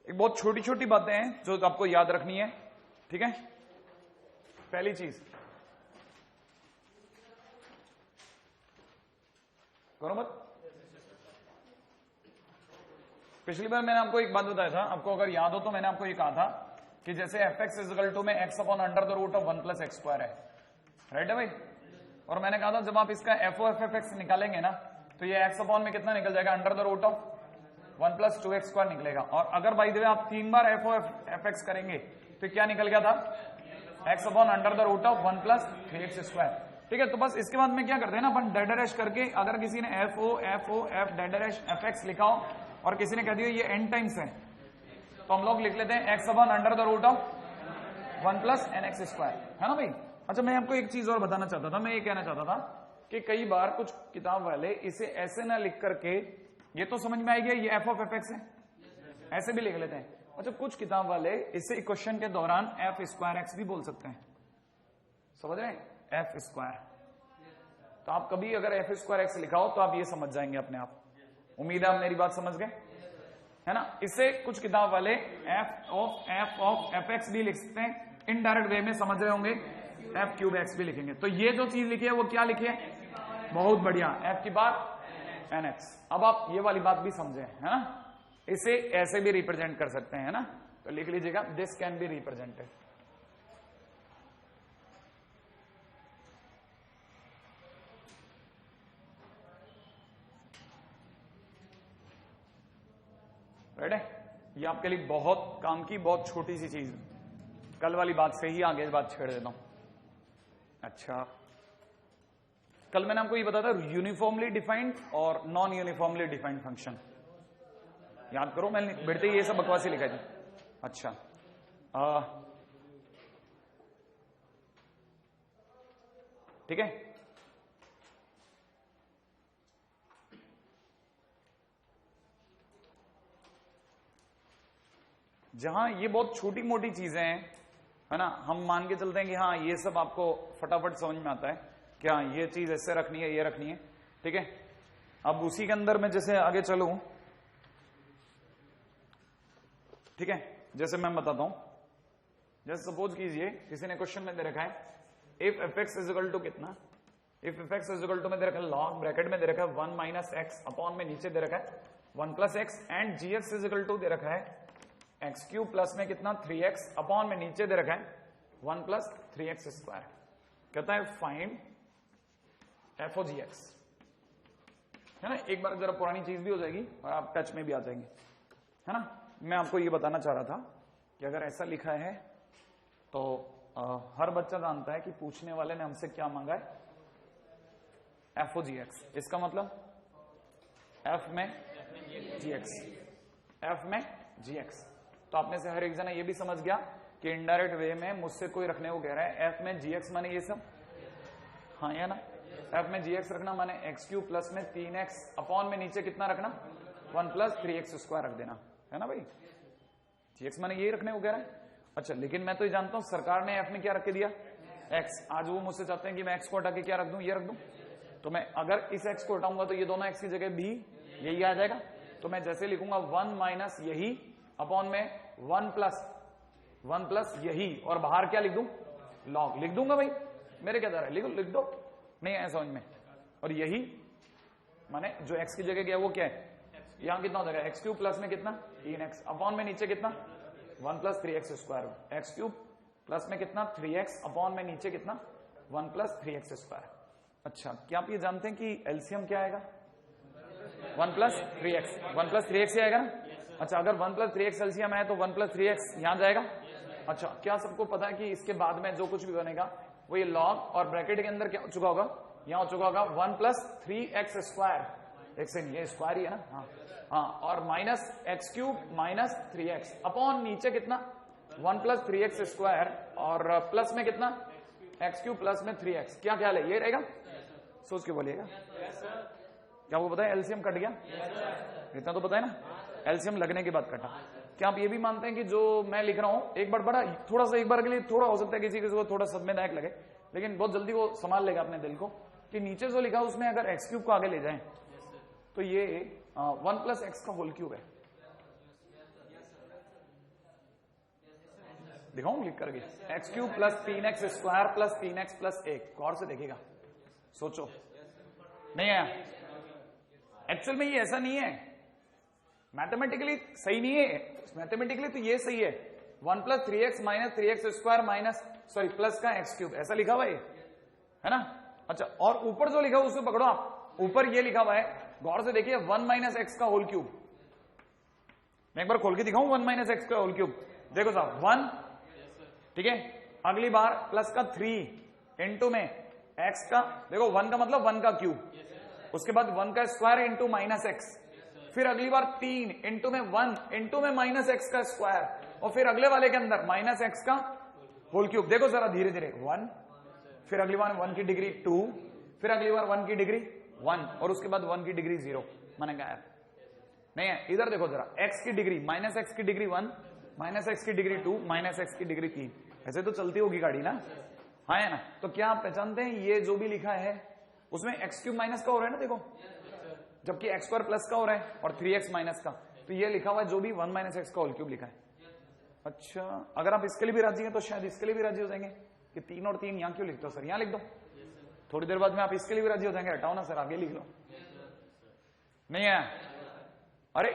एक बहुत छोटी छोटी बातें हैं जो आपको याद रखनी है, ठीक है। पहली चीज करो मत। पिछली बार मैंने आपको एक बात बताया था, आपको अगर याद हो तो मैंने आपको ये कहा था कि जैसे एफ एक्स इजकल टू में X upon under the root of 1 plus X square है, राइट है भाई। और मैंने कहा था जब आप इसका एफ ओ एफ एक्स निकालेंगे ना तो ये एक्स अपॉन में कितना निकल जाएगा, under the root of 1 plus 2 X square निकलेगा। और अगर बाई द वे आप 3 बार एफ ओ एफ एक्स करेंगे तो क्या निकल गया था, X upon under the root of 1 plus 3 X square, ठीक है। तो बस इसके बाद में क्या करते हैं ना अपन डेड डैश करके, अगर किसी ने F O F dead dash F X लिखा हो और किसी ने कह दिया ये एन टाइम्स है तो हम लोग लिख लेते हैं X upon under the root of 1 plus N X square, है ना भाई। अच्छा मैं आपको एक चीज और बताना चाहता था, मैं ये कहना चाहता था कि कई बार कुछ किताब वाले इसे ऐसे ना लिख करके, ये तो समझ में आएगी ये एफ ऑफ एफ एक्स है, ऐसे भी लिख लेते हैं। अच्छा कुछ किताब वाले इसे क्वेश्चन के दौरान एफ स्क्वायर एक्स भी बोल सकते हैं, समझ रहे हैं, एफ स्क्वायर। तो आप कभी अगर एफ स्क्वायर एक्स लिखा हो तो आप ये समझ जाएंगे अपने आप। उम्मीद है आप मेरी बात समझ गए, है ना। इसे कुछ किताब वाले एफ ऑफ एफ एक्स भी लिख सकते हैं, इनडायरेक्ट वे में समझ रहे होंगे एफ क्यूब एक्स भी लिखेंगे। तो ये जो चीज लिखी है वो क्या लिखी है, बहुत बढ़िया, एफ की बात एन एक्स। अब आप ये वाली बात भी समझे, है ना। इसे ऐसे भी रिप्रेजेंट कर सकते हैं, है ना। तो लिख लीजिएगा this can be represented. Right है, ये आपके लिए बहुत काम की बहुत छोटी सी चीज, कल वाली बात से ही आगे बात छेड़ देता हूं। अच्छा कल मैंने आपको ये बताया था यूनिफॉर्मली डिफाइंड और नॉन यूनिफॉर्मली डिफाइंड फंक्शन, याद करो, मैंने बैठते ही ये सब बकवासी लिखा जी। अच्छा ठीक है, जहां ये बहुत छोटी मोटी चीजें हैं, है ना, हम मान के चलते हैं कि हाँ ये सब आपको फटाफट समझ में आता है कि हाँ ये चीज ऐसे रखनी है, ये रखनी है, ठीक है। अब उसी के अंदर मैं जैसे आगे चलूं, ठीक है, जैसे मैं बताता हूं, जैसे सपोज कीजिए किसी ने क्वेश्चन में दे रखा है if f x is equal to कितना, if f x is equal to में दे रखा है लॉग ब्रैकेट में दे रखा है 1 माइनस एक्स अपॉन में नीचे दे रखा है 1 plus x and g x is equal to दे रखा है एक्स क्यूब प्लस में कितना 3x अपॉन में नीचे दे रखा है 1 प्लस 3x स्क्वायर। कहता है फाइंड एफ ओ जी एक्स, है ना। एक बार जरा पुरानी चीज भी हो जाएगी और आप टच में भी आ जाएंगे, है ना। मैं आपको ये बताना चाह रहा था कि अगर ऐसा लिखा है तो हर बच्चा जानता है कि पूछने वाले ने हमसे क्या मांगा है, एफ ओ जी एक्स। इसका मतलब एफ में जी एक्स, एफ में जी एक्स। तो आपने से हर एक जना ये भी समझ गया कि इनडायरेक्ट वे में मुझसे कोई रखने को कह रहा है एफ में जी एक्स माने ये सब, हाँ या ना। एफ में जी एक्स रखना माने एक्स क्यूब प्लस में 3x अपॉन में नीचे कितना रखना 1 प्लस 3x स्क्वायर रख देना, है ना भाई। जी एक्स माने यही रखने को कह रहा है। अच्छा लेकिन मैं तो ये जानता हूं सरकार ने एफ में क्या रख के दिया, एक्स। आज वो मुझसे चाहते हैं कि मैं एक्स को हटा के क्या रख दूं, ये रख दूं। तो मैं अगर इस एक्स को हटाऊंगा तो ये दोनों एक्स की जगह भी यही आ जाएगा। तो मैं जैसे लिखूंगा 1 माइनस यही अपॉन में 1 प्लस यही, और बाहर क्या लिख दूं, लॉग लिख दूंगा भाई, मेरे क्या है, लिख दो, नहीं है समझ में। और यही माने जो एक्स की जगह गया वो क्या है, यहां कितना हो जाएगा एक्स क्यूब प्लस में कितना 3x अपॉन में नीचे कितना 1 plus 3x square, x cube plus में कितना 3x अपॉन में नीचे कितना 1 प्लस 3x स्क्वायर। अच्छा क्या आप ये जानते हैं कि एलसीएम क्या आएगा, 1 प्लस 3x ही आएगा ना। अच्छा अगर 1 प्लस 3x एलसीएम है तो 1 प्लस 3x यहां जाएगा। अच्छा क्या सबको पता है कि इसके बाद में जो कुछ भी बनेगा वो ये लॉग और ब्रैकेट के अंदर क्या हो चुका होगा, यहां हो चुका होगा 1 प्लस 3x स्क्वायर, एक से ये स्क्वायर ही है ना, हाँ हाँ, और minus x cube minus 3x upon नीचे कितना 1 प्लस 3x स्क्वायर और प्लस में कितना एक्स क्यूब प्लस में 3x। क्या ख्याल है, ये रहेगा, सोच के बोलिएगा। क्या आपको पता है एलसीएम कट गया, इतना तो पता है ना, एलसीएम लगने के बाद कटा। क्या आप ये भी मानते हैं कि जो मैं लिख रहा हूं एक बार बड़ा थोड़ा सा, एक बार के लिए थोड़ा हो सकता है किसी को थोड़ा सदमेदायक लगे, लेकिन बहुत जल्दी वो संभाल लेगा अपने दिल को, कि नीचे जो लिखा उसमें अगर एक्स क्यूब को आगे ले जाएं तो ये 1 प्लस एक्स का होल क्यूब है, दिखाऊं लिख करके? X cube plus 3x square plus 3x plus 1। गौर से देखिएगा, सोचो। नहीं है एक्चुअल में, ये ऐसा नहीं है, मैथमेटिकली सही नहीं है। मैथमेटिकली तो ये सही है, 1 plus 3x minus 3x square minus plus का x क्यूब, ऐसा लिखा हुआ है ना। अच्छा, और ऊपर जो लिखा हुआ उसको पकड़ो आप, ऊपर ये लिखा हुआ है, गौर से देखिए, 1 माइनस एक्स का होल क्यूब। मैं एक बार खोल के दिखाऊं 1 माइनस एक्स का होल क्यूब? देखो साहब 1, ठीक है, अगली बार प्लस का 3 इंटू में एक्स का, देखो 1 का मतलब 1 का क्यूब, उसके बाद 1 का स्क्वायर इंटू माइनस एक्स, फिर अगली बार 3 इंटू में 1 इंटू में माइनस एक्स का स्क्वायर, और फिर अगले वाले के अंदर माइनस एक्स का होल क्यूब। देखो जरा धीरे धीरे, 1, फिर अगली बार 1 की डिग्री 2, फिर अगली बार 1 की डिग्री 1, और उसके बाद 1 की डिग्री 0। मैंने कहा नहीं है, इधर देखो जरा, x की डिग्री, माइनस एक्स की डिग्री 1, माइनस एक्स की डिग्री 2, माइनस एक्स की डिग्री 3। ऐसे तो चलती होगी गाड़ी ना, हाँ है ना। तो क्या आप पहचानते हैं, ये जो भी लिखा है उसमें एक्स क्यूब माइनस का हो रहा है ना, देखो, जबकि एक्स स्क्वायर प्लस का हो रहा है और 3x माइनस का, तो ये लिखा हुआ है जो भी 1 माइनस एक्स का होल क्यूब लिखा है। अच्छा, अगर आप इसके लिए भी राजी हैं तो शायद इसके लिए भी राजी हो जाएंगे कि 3 और 3 यहां क्यों लिखते हो सर, यहां लिख दो। थोड़ी देर बाद में आप इसके लिए भी राजी हो जाएंगे, हटाओ ना सर, आगे लिख लो। नहीं है, अरे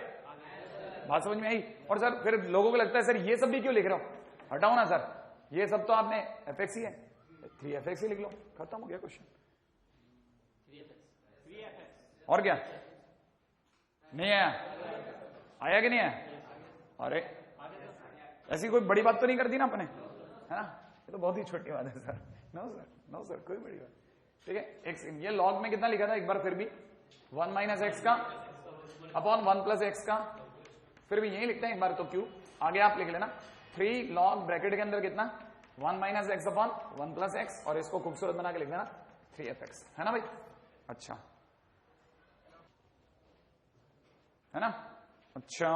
बात समझ में आई। और सर फिर लोगों को लगता है सर ये सब भी क्यों लिख रहे हो, हटाओ ना सर, ये सब तो आपने fx ही है, 3fx ही लिख लो, खत्म हो गया क्वेश्चन। और क्या नहीं है, आया कि नहीं है? अरे ऐसी कोई बड़ी बात तो नहीं कर दी ना अपने, है ना, ये तो बहुत ही छोटी बात है sir. No sir, no sir, कोई बड़ी बात, ठीक है। एक्स, ये लॉग में कितना लिखा था एक बार फिर भी, 1 माइनस एक्स का अपॉन 1 प्लस एक्स का, फिर भी यही लिखते हैं एक बार तो क्यू, आगे आप लिख लेना 3 लॉग ब्रैकेट के अंदर कितना, 1 minus x upon 1 plus x, और इसको खूबसूरत बना के लिख देना 3fx, है ना भाई। अच्छा है ना, अच्छा,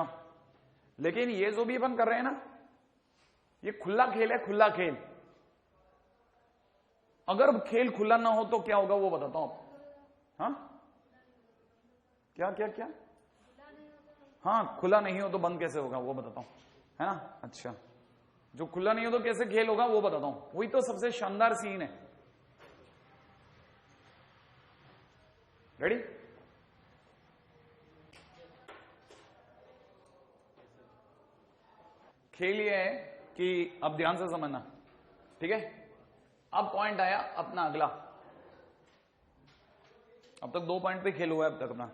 लेकिन ये जो भी अपन कर रहे हैं ना, ये खुला खेल है, खुला खेल। अगर खेल खुला ना हो तो क्या होगा वो बताता हूं आप। हाँ क्या क्या क्या, हाँ खुला नहीं हो तो बंद कैसे होगा वो बताता हूं, है ना। अच्छा, जो खुला नहीं हो तो कैसे खेल होगा वो बताता हूं, वही तो सबसे शानदार सीन है। रेडी? खेल ये है कि अब ध्यान से समझना, ठीक है। अब पॉइंट आया अपना अगला, अब तक 2 पॉइंट पे खेल हुआ है अब तक अपना।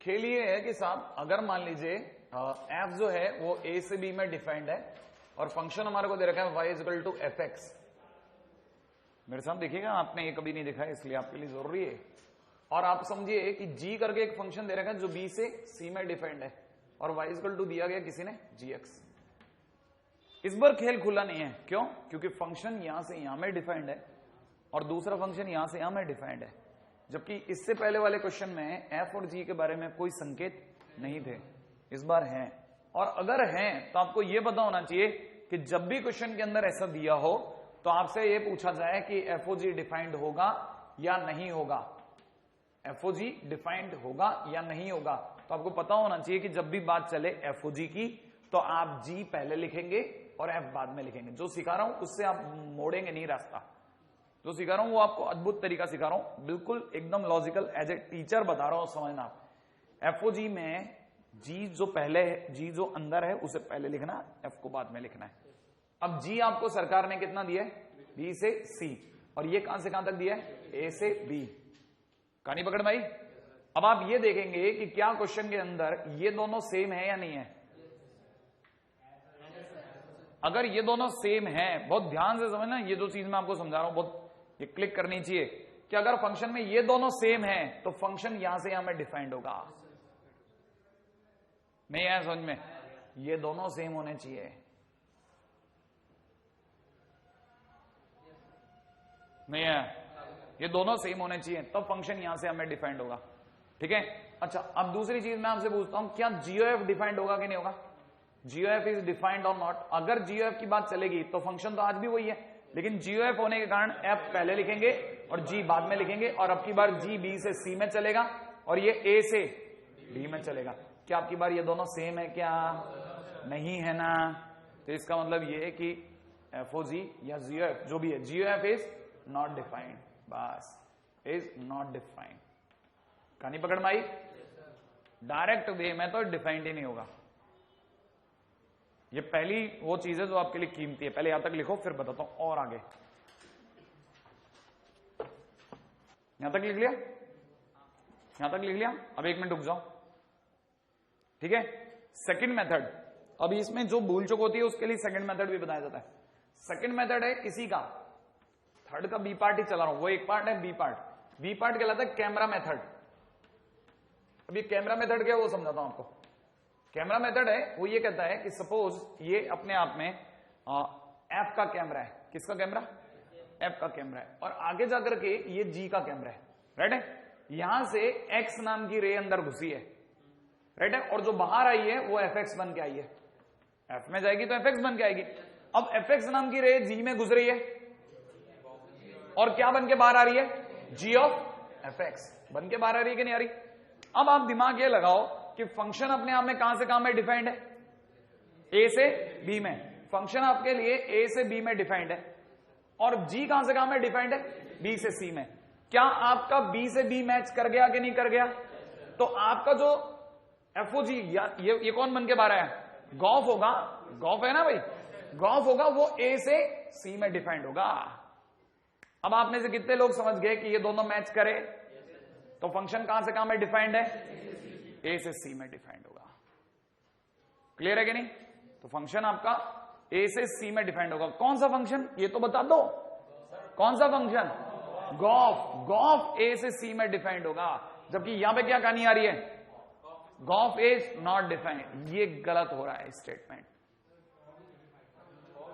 खेल ये है कि साहब अगर मान लीजिए f जो है वो a से b में डिफाइंड है, और फंक्शन हमारे को दे रखा है y इक्वल टू fx। मेरे साथ देखिएगा, आपने ये कभी नहीं देखा है इसलिए आपके लिए जरूरी है। और आप समझिए कि g करके एक फंक्शन दे रखा है जो b से c में डिफाइंड है, और y इक्वल टू दिया गया किसी ने gx। इस बार खेल खुला नहीं है, क्यों? क्योंकि फंक्शन यहां से यहां में डिफाइंड है और दूसरा फंक्शन यहां से यहां में डिफाइंड है, जबकि इससे पहले वाले क्वेश्चन में f और g के बारे में कोई संकेत नहीं थे, इस बार हैं। और अगर हैं तो आपको यह पता होना चाहिए कि जब भी क्वेश्चन के अंदर ऐसा दिया हो तो आपसे यह पूछा जाए कि f o g डिफाइंड होगा या नहीं होगा, f o g डिफाइंड होगा या नहीं होगा। तो आपको पता होना चाहिए कि जब भी बात चले f o g की तो आप g पहले लिखेंगे और f बाद में लिखेंगे। जो सिखा रहा हूं उससे आप मोड़ेंगे नहीं रास्ता, जो सिखा रहा हूं वो आपको अद्भुत तरीका सिखा रहा हूं, बिल्कुल एकदम लॉजिकल, एज ए टीचर बता रहा हूं, समझना आप। FOG में G जो पहले है, G जो अंदर है उसे पहले लिखना, F को बाद में लिखना है। अब G आपको सरकार ने कितना दिया है, B से C, और ये कहां से कहां तक दिया है, A से B। कहानी पकड़ भाई। अब आप ये देखेंगे कि क्या क्वेश्चन के अंदर ये दोनों सेम है या नहीं है। अगर ये दोनों सेम है, बहुत ध्यान से समझना, ये जो चीज मैं आपको समझा रहा हूं बहुत ये क्लिक करनी चाहिए, कि अगर फंक्शन में ये दोनों सेम है तो फंक्शन यहां से यहां में डिफाइंड होगा। नहीं है समझ में, ये दोनों सेम होने चाहिए। नहीं है, ये दोनों सेम होने चाहिए तब फंक्शन यहां से हमें डिफाइंड होगा, ठीक है। अच्छा, अब दूसरी चीज मैं आपसे पूछता हूं, क्या GOF डिफाइंड होगा कि नहीं होगा। GOF इज डिफाइंड और नॉट। अगर GOF की बात चलेगी तो फंक्शन तो आज भी वही है, लेकिन GOF होने के कारण f पहले लिखेंगे और g बाद में लिखेंगे, और अब की बार g b से c में चलेगा और ये a से b में चलेगा। क्या आपकी बार ये दोनों सेम है क्या, नहीं है ना, तो इसका मतलब ये है कि FOG या GOF जो भी है, GOF इज नॉट डिफाइंड, बस इज नॉट डिफाइंड। कहानी पकड़ में आई? डायरेक्ट वे में तो डिफाइंड ही नहीं होगा। ये पहली वो चीज है जो आपके लिए कीमती है। पहले यहां तक लिखो, फिर बताता हूं और आगे। यहां तक लिख लिया? यहां तक लिख लिया? अब 1 मिनट रुक जाओ, ठीक है। सेकंड मेथड, अभी इसमें जो भूल चुक होती है उसके लिए सेकंड मेथड भी बताया जाता है। सेकंड मेथड है किसी का, थर्ड का बी पार्ट ही चला रहा हूं, वो एक पार्ट है बी पार्ट। बी पार्ट कहलाता है कैमरा मेथड। अभी कैमरा मेथड क्या है वो समझाता हूं आपको। कैमरा मेथड है वो ये कहता है कि सपोज ये अपने आप में एफ का कैमरा है। किसका कैमरा? एफ का कैमरा है। और आगे जाकर के ये जी का कैमरा है, राइट है। यहां से एक्स नाम की रे अंदर घुसी है, राइट है। और जो बाहर आई है वो एफ एक्स बन के आई है। एफ में जाएगी तो एफ एक्स बन के आएगी। अब एफ एक्स नाम की रे जी में गुजरी है और क्या बन के बाहर आ रही है? जी ऑफ एफ एक्स बन के बाहर आ रही है कि नहीं आ रही? अब आप दिमाग ये लगाओ कि फंक्शन अपने आप में कहां से कहां में डिफाइंड है? ए से बी में। फंक्शन आपके लिए ए से बी में डिफाइंड है। और जी कहां से कहां में डिफाइंड है? बी से सी में। क्या आपका बी से बी मैच कर गया कि नहीं कर गया? तो आपका जो एफओजी ये कौन बन के बाहर आया? गॉफ होगा। गॉफ है ना भाई, गॉफ होगा, वो ए से सी में डिफाइंड होगा। अब आप में से कितने लोग समझ गए कि ये दोनों मैच करे? तो फंक्शन कहां से कहां में डिफाइंड है? ए से सी में डिफाइंड होगा। क्लियर है कि नहीं? तो फंक्शन आपका ए से सी में डिफाइंड होगा। कौन सा फंक्शन ये तो बता दो, कौन सा फंक्शन? गॉफ। गॉफ ए से सी में डिफाइंड होगा। जबकि यहां पे क्या कहानी आ रही है? Gauff is not defined. ये गलत हो रहा है स्टेटमेंट।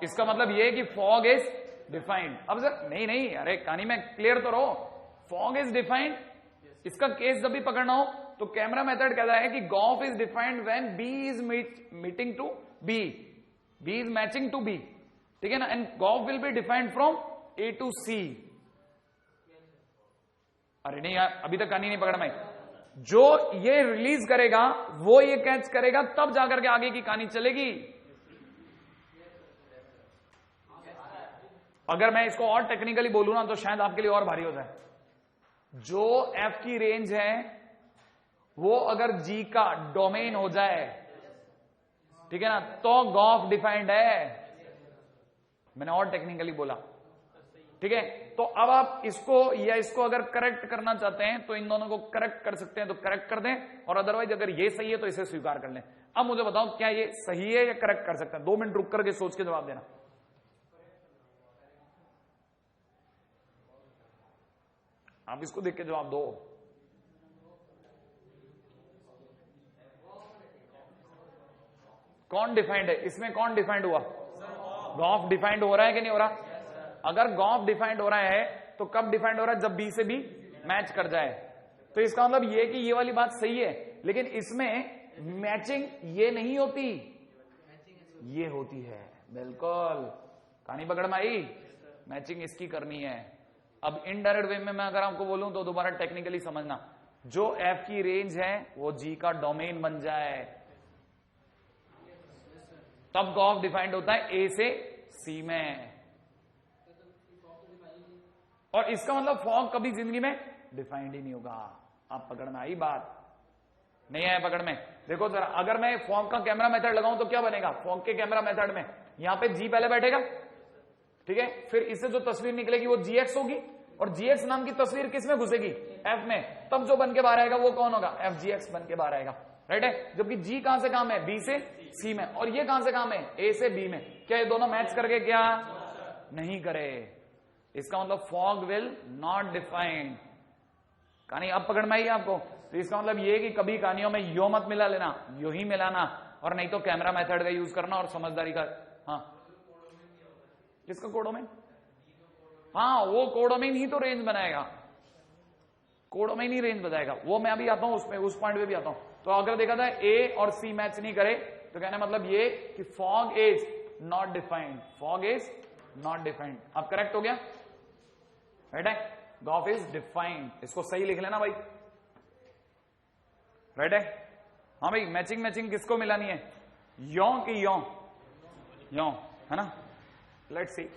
इसका मतलब ये है कि फॉग इज डिफाइंड। अब सर नहीं, अरे कहानी में क्लियर तो रहो। फॉग इज डिफाइंड, इसका केस जब भी पकड़ना हो तो कैमरा मेथड कहता है कि gof is defined when B is meeting to B, B is matching to B, ठीक है ना। And gof will be defined from A to C. अरे नहीं यार, अभी तक कहानी नहीं पकड़ में। जो ये रिलीज करेगा वो ये कैच करेगा, तब जाकर के आगे की कहानी चलेगी। अगर मैं इसको और टेक्निकली बोलूं ना तो शायद आपके लिए और भारी हो जाए। जो एफ की रेंज है वो अगर जी का डोमेन हो जाए, ठीक है ना, तो गॉफ डिफाइंड है। मैंने और टेक्निकली बोला, ठीक है। तो अब आप इसको या इसको अगर करेक्ट करना चाहते हैं तो इन दोनों को करेक्ट कर सकते हैं तो करेक्ट कर दें, और अदरवाइज अगर ये सही है तो इसे स्वीकार कर लें। अब मुझे बताओ क्या ये सही है या करेक्ट कर सकते हैं? 2 मिनट रुक करके सोच के जवाब देना। आप इसको देख के जवाब दो। कौन डिफाइंड है इसमें? कौन डिफाइंड हुआ? गॉफ डिफाइंड हो रहा है कि नहीं हो रहा? अगर गॉफ डिफाइंड हो रहा है तो कब डिफाइंड हो रहा है? जब बी से बी मैच कर जाए। तो इसका मतलब ये कि ये वाली बात सही है, लेकिन इसमें मैचिंग ये नहीं होती, ये होती है। बिल्कुल, कहानी पकड़ में आई। मैचिंग इसकी करनी है। अब इनडायरेक्ट वे में मैं अगर आपको बोलूं तो दोबारा टेक्निकली समझना, जो एफ की रेंज है वो जी का डोमेन बन जाए तब गॉफ डिफाइंड होता है ए से सी में। और इसका मतलब फॉग कभी जिंदगी में डिफाइंड ही नहीं होगा। आप पकड़ में आई बात? नहीं आया पकड़ में? देखो जरा, अगर मैं फॉग का कैमरा मेथड लगाऊं तो क्या बनेगा? फॉग के कैमरा मेथड में यहां पे जी पहले बैठेगा, ठीक है। फिर इससे जो तस्वीर निकलेगी वो जीएक्स होगी, और जीएक्स नाम की तस्वीर किस में घुसेगी? एफ में। तब जो बन के बाहर आएगा वो कौन होगा? एफ जी एक्स बन के बाहर आएगा, राइट है। जबकि जी कहां से काम है? बी से सी में। और ये कहां से काम है? ए से बी में। क्या ये दोनों मैच करके? क्या नहीं करे। इसका मतलब फॉग विल नॉट डिफाइंड। कहानी अब पकड़ में आई आपको? तो इसका मतलब ये कि कभी कहानियों में यो मत मिला लेना, यो ही मिलाना, और नहीं तो कैमरा मेथड का यूज करना और समझदारी का। हाँ, किसका कोडोमेन? हाँ, वो कोडोमेन ही तो रेंज बनाएगा, कोडोमेन ही रेंज बताएगा। वो मैं अभी आता हूं उसमें, उस पॉइंट पे भी आता हूं। तो अगर देखा जाए ए और सी मैच नहीं करे तो कहने मतलब ये कि fog is not defined, fog is not defined. अब करेक्ट हो गया, राइट है। गॉफ इज डिफाइंड, इसको सही लिख लेना भाई, राइट है। हाँ भाई, मैचिंग मैचिंग किसको मिलानी है? यों की यों? यो, है ना? Let's see.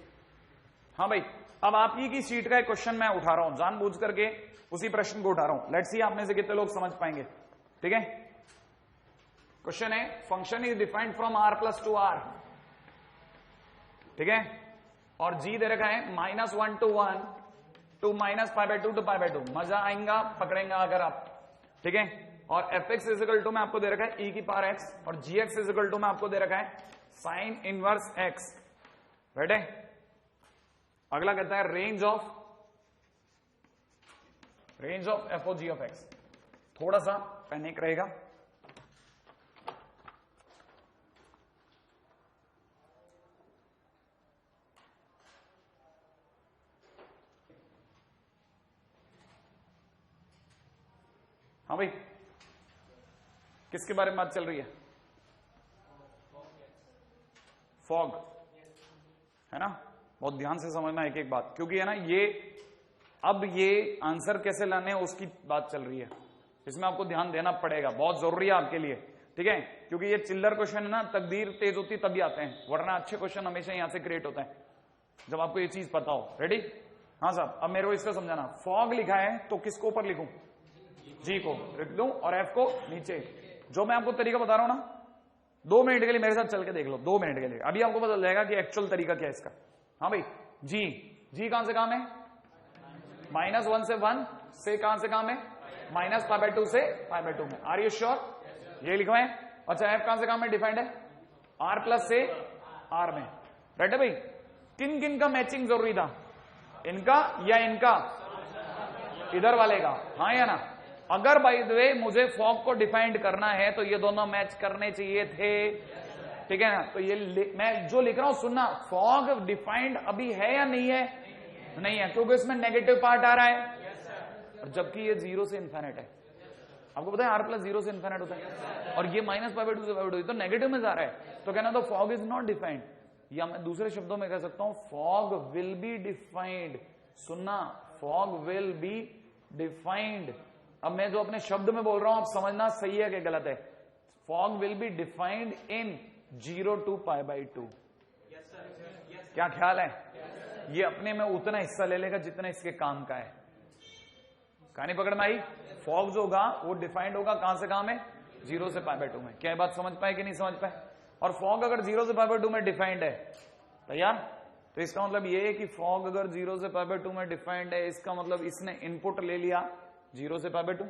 हाँ भाई, अब आप ही की शीट का एक क्वेश्चन मैं उठा रहा हूं, जानबूझ करके उसी प्रश्न को उठा रहा हूं। लेट्स सी आप में से कितने लोग समझ पाएंगे। ठीक है, क्वेश्चन है function is defined from r plus to R. ठीक है, और g दे रखा है -1 to 1 to -π/2 to π/2। मजा आएगा पकड़ेगा अगर आप। ठीक है, और fx इजिकल टू में आपको दे रखा है e की पावर x, और gx इजिकल टू में आपको दे रखा है साइन इनवर्स x। राइट है। अगला कहता है range of f of g of x। थोड़ा सा पैनिक रहेगा। हाँ भाई, किसके बारे में बात चल रही है? फॉग, है ना? बहुत ध्यान से समझना एक एक बात, क्योंकि है ना अब ये आंसर कैसे लाने हैं उसकी बात चल रही है। इसमें आपको ध्यान देना पड़ेगा, बहुत जरूरी है आपके लिए। ठीक है, क्योंकि ये चिल्लर क्वेश्चन है ना, तकदीर तेज होती तभी आते हैं, वरना अच्छे क्वेश्चन हमेशा यहां से क्रिएट होता है जब आपको ये चीज पता हो। रेडी? हाँ साहब, अब मेरे को इसका समझाना। फॉग लिखा है तो किसको ऊपर लिखूं? जी को लिख दूं और एफ को नीचे। जो मैं आपको तरीका बता रहा हूं ना, 2 मिनट के लिए मेरे साथ चल के देख लो, 2 मिनट के लिए, अभी आपको पता चल जाएगा कि एक्चुअल तरीका क्या है इसका। हाँ भाई, जी कहां से काम है? -1 से 1 से कहां से काम है? -π/2 से π/2 में। Are you sure? ये लिखो है। अच्छा, एफ कहां से काम है? डिफाइंड है r प्लस से r में। राइट है भाई? किन किन का मैचिंग जरूरी था? इनका या इनका? इधर वाले का, हाँ या ना? अगर बाय द वे मुझे फॉग को डिफाइंड करना है तो ये दोनों मैच करने चाहिए थे। ठीक है ना? तो ये मैं जो लिख रहा हूं सुनना, फॉग डिफाइंड अभी है या नहीं है? नहीं है, क्योंकि इसमें नेगेटिव पार्ट आ रहा है, और जबकि ये 0 से इन्फिनिट है। आपको पता है r प्लस 0 से इन्फिनिट होता है, और ये -π/2 से π/2 तो नेगेटिव में जा रहा है। तो कहना तो फॉग इज नॉट डिफाइंड, या मैं दूसरे शब्दों में कह सकता हूं फॉग विल बी डिफाइंड। सुनना, फॉग विल बी डिफाइंड। अब मैं जो अपने शब्द में बोल रहा हूं आप समझना सही है कि गलत है। Fog will be defined in 0 to π/2। क्या ख्याल है? ये अपने में उतना हिस्सा ले लेगा जितना इसके काम का है। कहानी पकड़ में आई? फॉग जो होगा वो डिफाइंड होगा कहां से कहां में? 0 से π/2 में। क्या बात समझ पाए कि नहीं समझ पाए? और फॉग अगर 0 से π/2 में डिफाइंड है, तैयार? तो इसका मतलब ये है कि फॉग अगर 0 से π/2 में डिफाइंड है, इसका मतलब इसने इनपुट ले लिया 0 से π/2,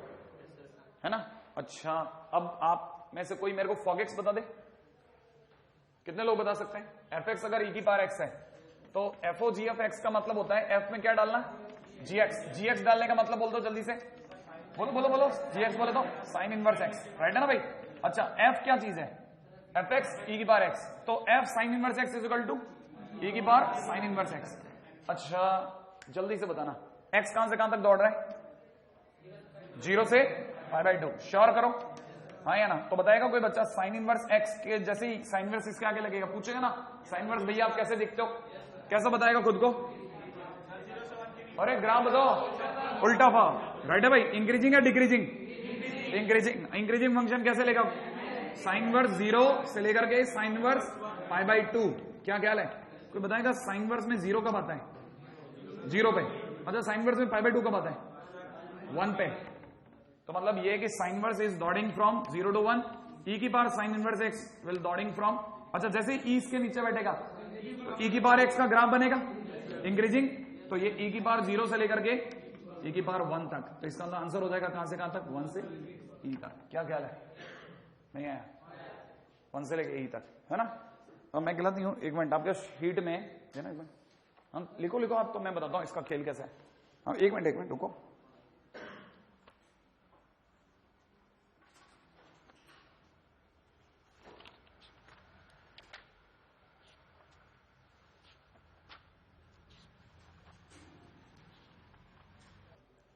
है ना? अच्छा, अब आप में से कोई मेरे को फॉग एक्स बता दे। कितने लोग बता सकते हैं? एफ एक्स अगर e की पावर x है तो F O G of X का मतलब होता है एफ में क्या डालना? जी एक्स डालने का मतलब बोल दो जल्दी से, बोलो जी एक्स बोले तो साइन इनवर्स एक्स। राइट है ना भाई? अच्छा, एफ क्या चीज है? एफ एक्स ई की पावर एक्स, तो f sine inverse x is equal to e की पावर साइन इनवर्स एक्स। अच्छा, जल्दी से बताना, एक्स कहां से कहां तक दौड़ रहा है? 0 से π/2। श्योर करो, हाँ या ना? तो बताएगा कोई बच्चा साइन इनवर्स एक्स के जैसे ही साइन इनवर्स इसके आगे लगेगा, पूछेगा ना साइन इनवर्स भैया आप कैसे दिखते हो? कैसा बताएगा खुद को? अरे ग्राफ बताओ, उल्टा फा। राइट है भाई? इंक्रीजिंग या डिक्रीजिंग? इंक्रीजिंग फंक्शन कैसे लेगा? साइन इनवर्स 0 से लेकर के साइन इनवर्स π/2। क्या ख्याल है? कोई बताएगा साइन इनवर्स में 0 कब आता है? 0 पे। अच्छा, साइन इनवर्स में π/2 कब आता है? 1 पे। तो मतलब ये कि sine inverse is dotting from 0 to 1, e की power sine inverse x will dotting from. अच्छा, जैसे ही e इसके नीचे बैठेगा तो e की पावर x का ग्राफ बनेगा इंक्रीजिंग, तो ये e की पावर 0 से लेकर के e की पावर 1 तक। तो इसका आंसर हो जाएगा कहां से कहां तक? 1 से e तक। क्या ख्याल है? नहीं आया? 1 से लेकर e तक, है ना? अब मैं गलत नहीं हूं, एक मिनट आपके शीट में है ना, एक मिनट हम लिखो आप, तो मैं बताता हूं इसका खेल कैसा है। हाँ, एक मिनट रुको।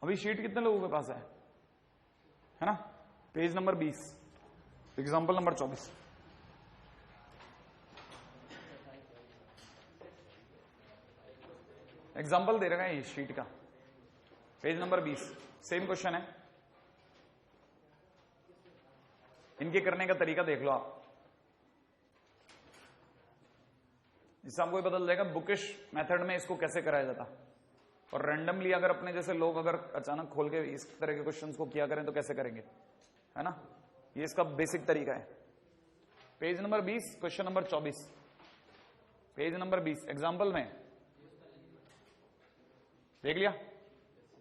अभी शीट कितने लोगों के पास है ना? Page number 20, example number 24। Example दे रखा है ये शीट का, पेज नंबर 20, सेम क्वेश्चन है। इनके करने का तरीका देख लो आप। इससे आपको बदल जाएगा बुकिश मेथड में इसको कैसे कराया जाता। और रैंडमली अगर अपने जैसे लोग अगर अचानक खोल के इस तरह के क्वेश्चंस को किया करें तो कैसे करेंगे, है ना। ये इसका बेसिक तरीका है। Page number 20 question number 24, page number 20 example में देख लिया।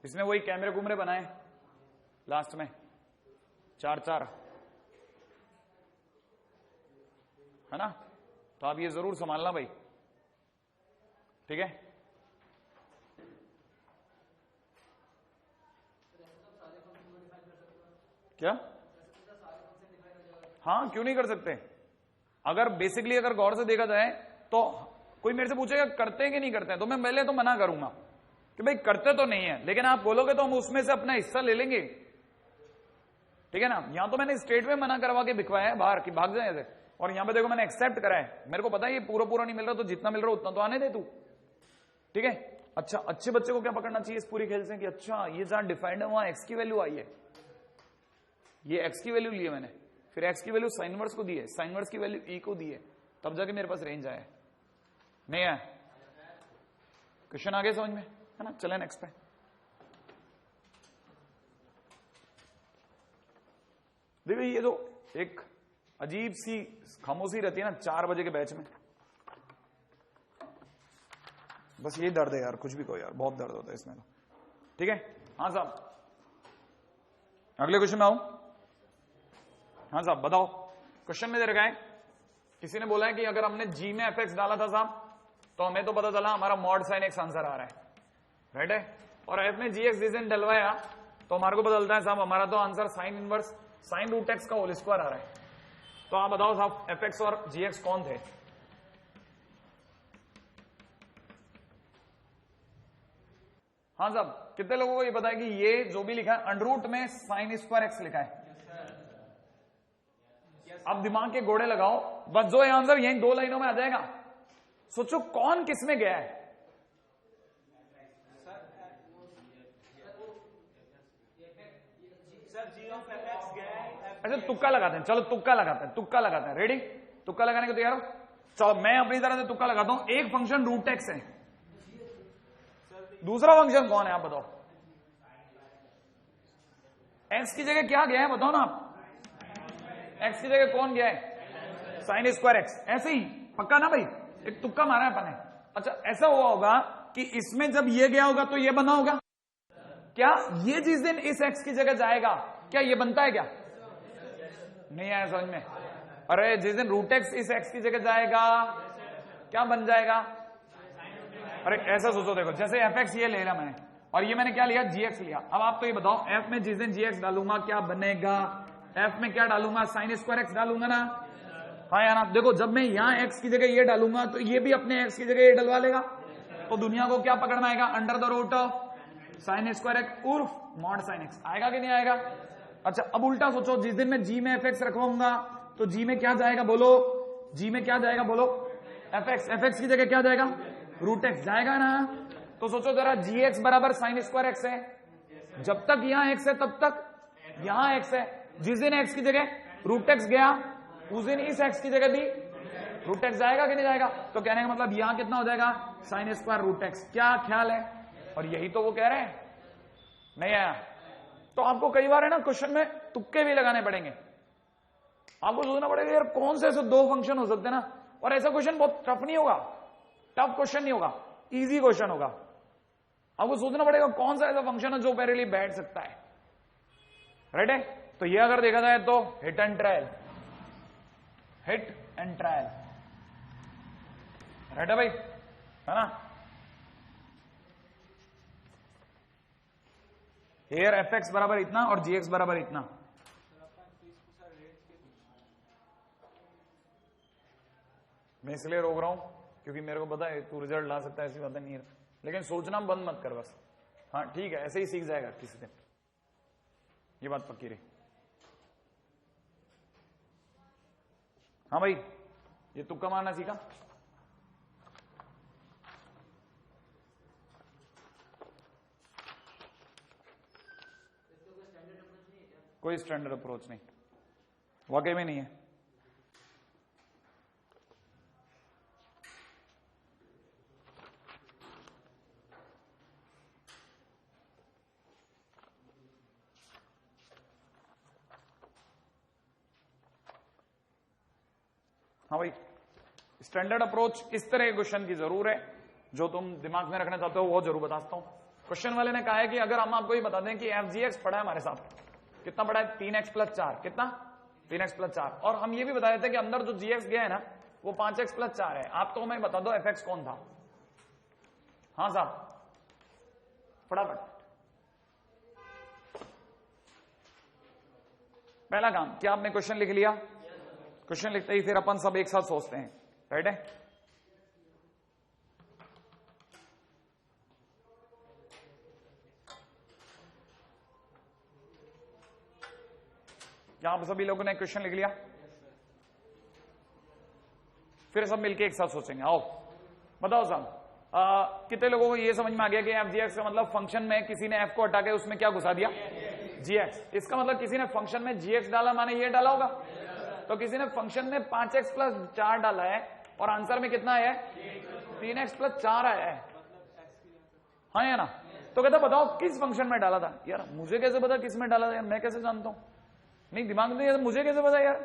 इसमें वही कैमरे कुमरे बनाए लास्ट में 4-4, है ना। तो आप ये जरूर संभालना भाई, ठीक है। क्या? हाँ, क्यों नहीं कर सकते। अगर बेसिकली अगर गौर से देखा जाए तो कोई मेरे से पूछेगा करते हैं कि नहीं करते हैं, तो मैं पहले तो मना करूंगा कि भाई करते तो नहीं है, लेकिन आप बोलोगे तो हम उसमें से अपना हिस्सा ले लेंगे, ठीक है ना। यहां तो मैंने स्टेट में मना करवा के बिकवाया है बाहर कि भाग जाए ऐसे, और यहां पे देखो मैंने एक्सेप्ट करा है। मेरे को पता है ये पूरा नहीं मिल रहा, तो जितना मिल रहा उतना तो आने दे तू, ठीक है। अच्छा, अच्छे बच्चे को क्या पकड़ना चाहिए इस पूरी खेल से कि अच्छा ये जहां डिफाइंड है वहां एक्स की वैल्यू आई है, ये एक्स की वैल्यू ली है मैंने, फिर एक्स की वैल्यू साइन वर्स को दी है, साइन वर्स की वैल्यू ई को दी है, तब जाके मेरे पास रेंज आया। नहीं आया? क्वेश्चन आगे समझ में, है ना। चले नेक्स्ट पे। देखो ये जो एक अजीब सी खामोशी रहती है ना 4 बजे के बैच में, बस यही दर्द है यार, कुछ भी कहो यार, बहुत दर्द होता है इसमें, ठीक है। हाँ साहब, अगले क्वेश्चन में आऊं। हाँ साहब बताओ, क्वेश्चन में दे रखा है, किसी ने बोला है कि अगर हमने जी में एफ एक्स डाला था साहब, तो हमें तो पता चला हमारा मॉड साइन एक्स आंसर आ रहा है, राइट है। और एफ में जी एक्स डिजाइन डलवाया तो हमारे को पता चलता है साहब हमारा तो answer sine inverse sine root X का होल स्क्वायर आ रहा है। तो आप बताओ साहब एफ एक्स और जी एक्स कौन थे। हाँ साहब, कितने लोगों को ये पता है कि ये जो भी लिखा है अंडरूट में साइन स्क्वायर एक्स लिखा है। अब दिमाग के घोड़े लगाओ, बस जो है आंसर यही 2 लाइनों में आ जाएगा। सोचो कौन किस में गया है। अच्छा तुक्का लगाते हैं, चलो तुक्का लगाते हैं, रेडी। तुक्का लगाने को तैयार हो? चलो मैं अपनी तरह से तुक्का लगाता हूं। एक फंक्शन रूट एक्स है, दूसरा फंक्शन कौन है आप बताओ। एक्स की जगह क्या गया है बताओ ना आप। एक्स की जगह कौन गया है? Sign square x. ऐसे ही पक्का ना भाई, एक तुक्का मारा है अपन ने। अच्छा ऐसा हुआ होगा कि इसमें जब ये गया होगा तो ये बना होगा क्या? ये जिस दिन इस एक्स की जगह जाएगा क्या ये बनता है क्या? नहीं आया समझ में? अरे जिस दिन रूट एक्स इस एक्स की जगह जाएगा क्या बन जाएगा? अरे ऐसा सोचो, देखो जैसे एफ एक्स ये ले लिया मैंने और ये मैंने क्या लिया? जी एक्स लिया। अब आप तो ये बताओ एफ में जिस दिन जी एक्स डालूंगा क्या बनेगा? एफ में क्या डालूंगा? साइन स्क्वायर एक्स डालूंगा ना। हाँ या ना? देखो जब मैं यहां एक्स की जगह ये डालूंगा तो ये भी अपने एक्स की जगह ये डलवा लेगा, तो दुनिया को क्या पकड़ना आएगा? Under the root of sine square X उर्फ मॉड साइन एक्स। आएगा कि नहीं आएगा? अच्छा अब उल्टा सोचो, जिस दिन मैं जी में एफ एक्स रखवाऊंगा तो जी में क्या जाएगा बोलो? जी में क्या जाएगा बोलो? F x. एफ एक्स की जगह क्या जाएगा? रूट एक्स जाएगा ना। तो सोचो जरा, जी एक्स बराबर साइन स्क्वायर एक्स है, जब तक यहां एक्स है तब तक यहां एक्स है। जिस दिन एक्स की जगह रूट एक्स गया उस दिन इस एक्स की जगह भी रूट एक्स जाएगा कि नहीं जाएगा? तो कहने का मतलब यहां कितना हो जाएगा? Sine square root X. क्या ख्याल है? और यही तो वो कह रहे हैं। नहीं आया तो आपको कई बार है ना क्वेश्चन में तुक्के भी लगाने पड़ेंगे। आपको सोचना पड़ेगा यार कौन से ऐसे 2 फंक्शन हो सकते हैं ना। और ऐसा क्वेश्चन बहुत टफ नहीं होगा, टफ क्वेश्चन नहीं होगा, इजी क्वेश्चन होगा। आपको सोचना पड़ेगा कौन सा ऐसा फंक्शन है जो मेरे लिए बैठ सकता है, राइट है। तो ये अगर देखा जाए तो hit and trial, hit and trial, right है भाई, है ना। हेयर एफ एक्स बराबर इतना और जी एक्स बराबर इतना। मैं इसलिए रोक रहा हूं क्योंकि मेरे को पता है तू रिजल्ट ला सकता है, ऐसी बात नहीं है, लेकिन सोचना बंद मत कर बस। हाँ ठीक है, ऐसे ही सीख जाएगा किसी दिन, ये बात पक्की रही। हाँ भाई, ये तुक्का मारना सीखा? कोई स्टैंडर्ड अप्रोच नहीं, वाकई में नहीं है। हाँ भाई, स्टैंडर्ड अप्रोच इस तरह के क्वेश्चन की जरूर है, जो तुम दिमाग में रखना चाहते हो वो जरूर बता सकता हूं। क्वेश्चन वाले ने कहा है कि अगर हम आपको ये बता दें कि FGX पड़ा है हमारे साथ, कितना पड़ा है 3x + 4, कितना 3x + 4, और हम ये भी बता देते हैं कि अंदर जो GX गया है ना वो 5x + 4 है। आप तो हमें बता दो FX कौन था। हाँ साहब, फटाफट। पहला काम, क्या आपने क्वेश्चन लिख लिया? क्वेश्चन लिखते ही फिर अपन सब एक साथ सोचते हैं, राइट है? क्या आप सभी लोगों ने क्वेश्चन लिख लिया? फिर सब मिलके एक साथ सोचेंगे। आओ बताओ साहब, कितने लोगों को ये समझ में आ गया कि FGX का मतलब फंक्शन में किसी ने F को हटा के उसमें क्या घुसा दिया? GX। इसका मतलब किसी ने फंक्शन में GX डाला माने ये डाला होगा। तो किसी ने फंक्शन में 5x + 4 डाला है और आंसर में कितना है? 3x + 4 आया है। हाँ या ना? तो कहता बताओ किस फंक्शन में डाला था। यार मुझे कैसे पता किस में डाला था यार, मैं कैसे जानता हूं? नहीं दिमाग में, मुझे कैसे पता यार,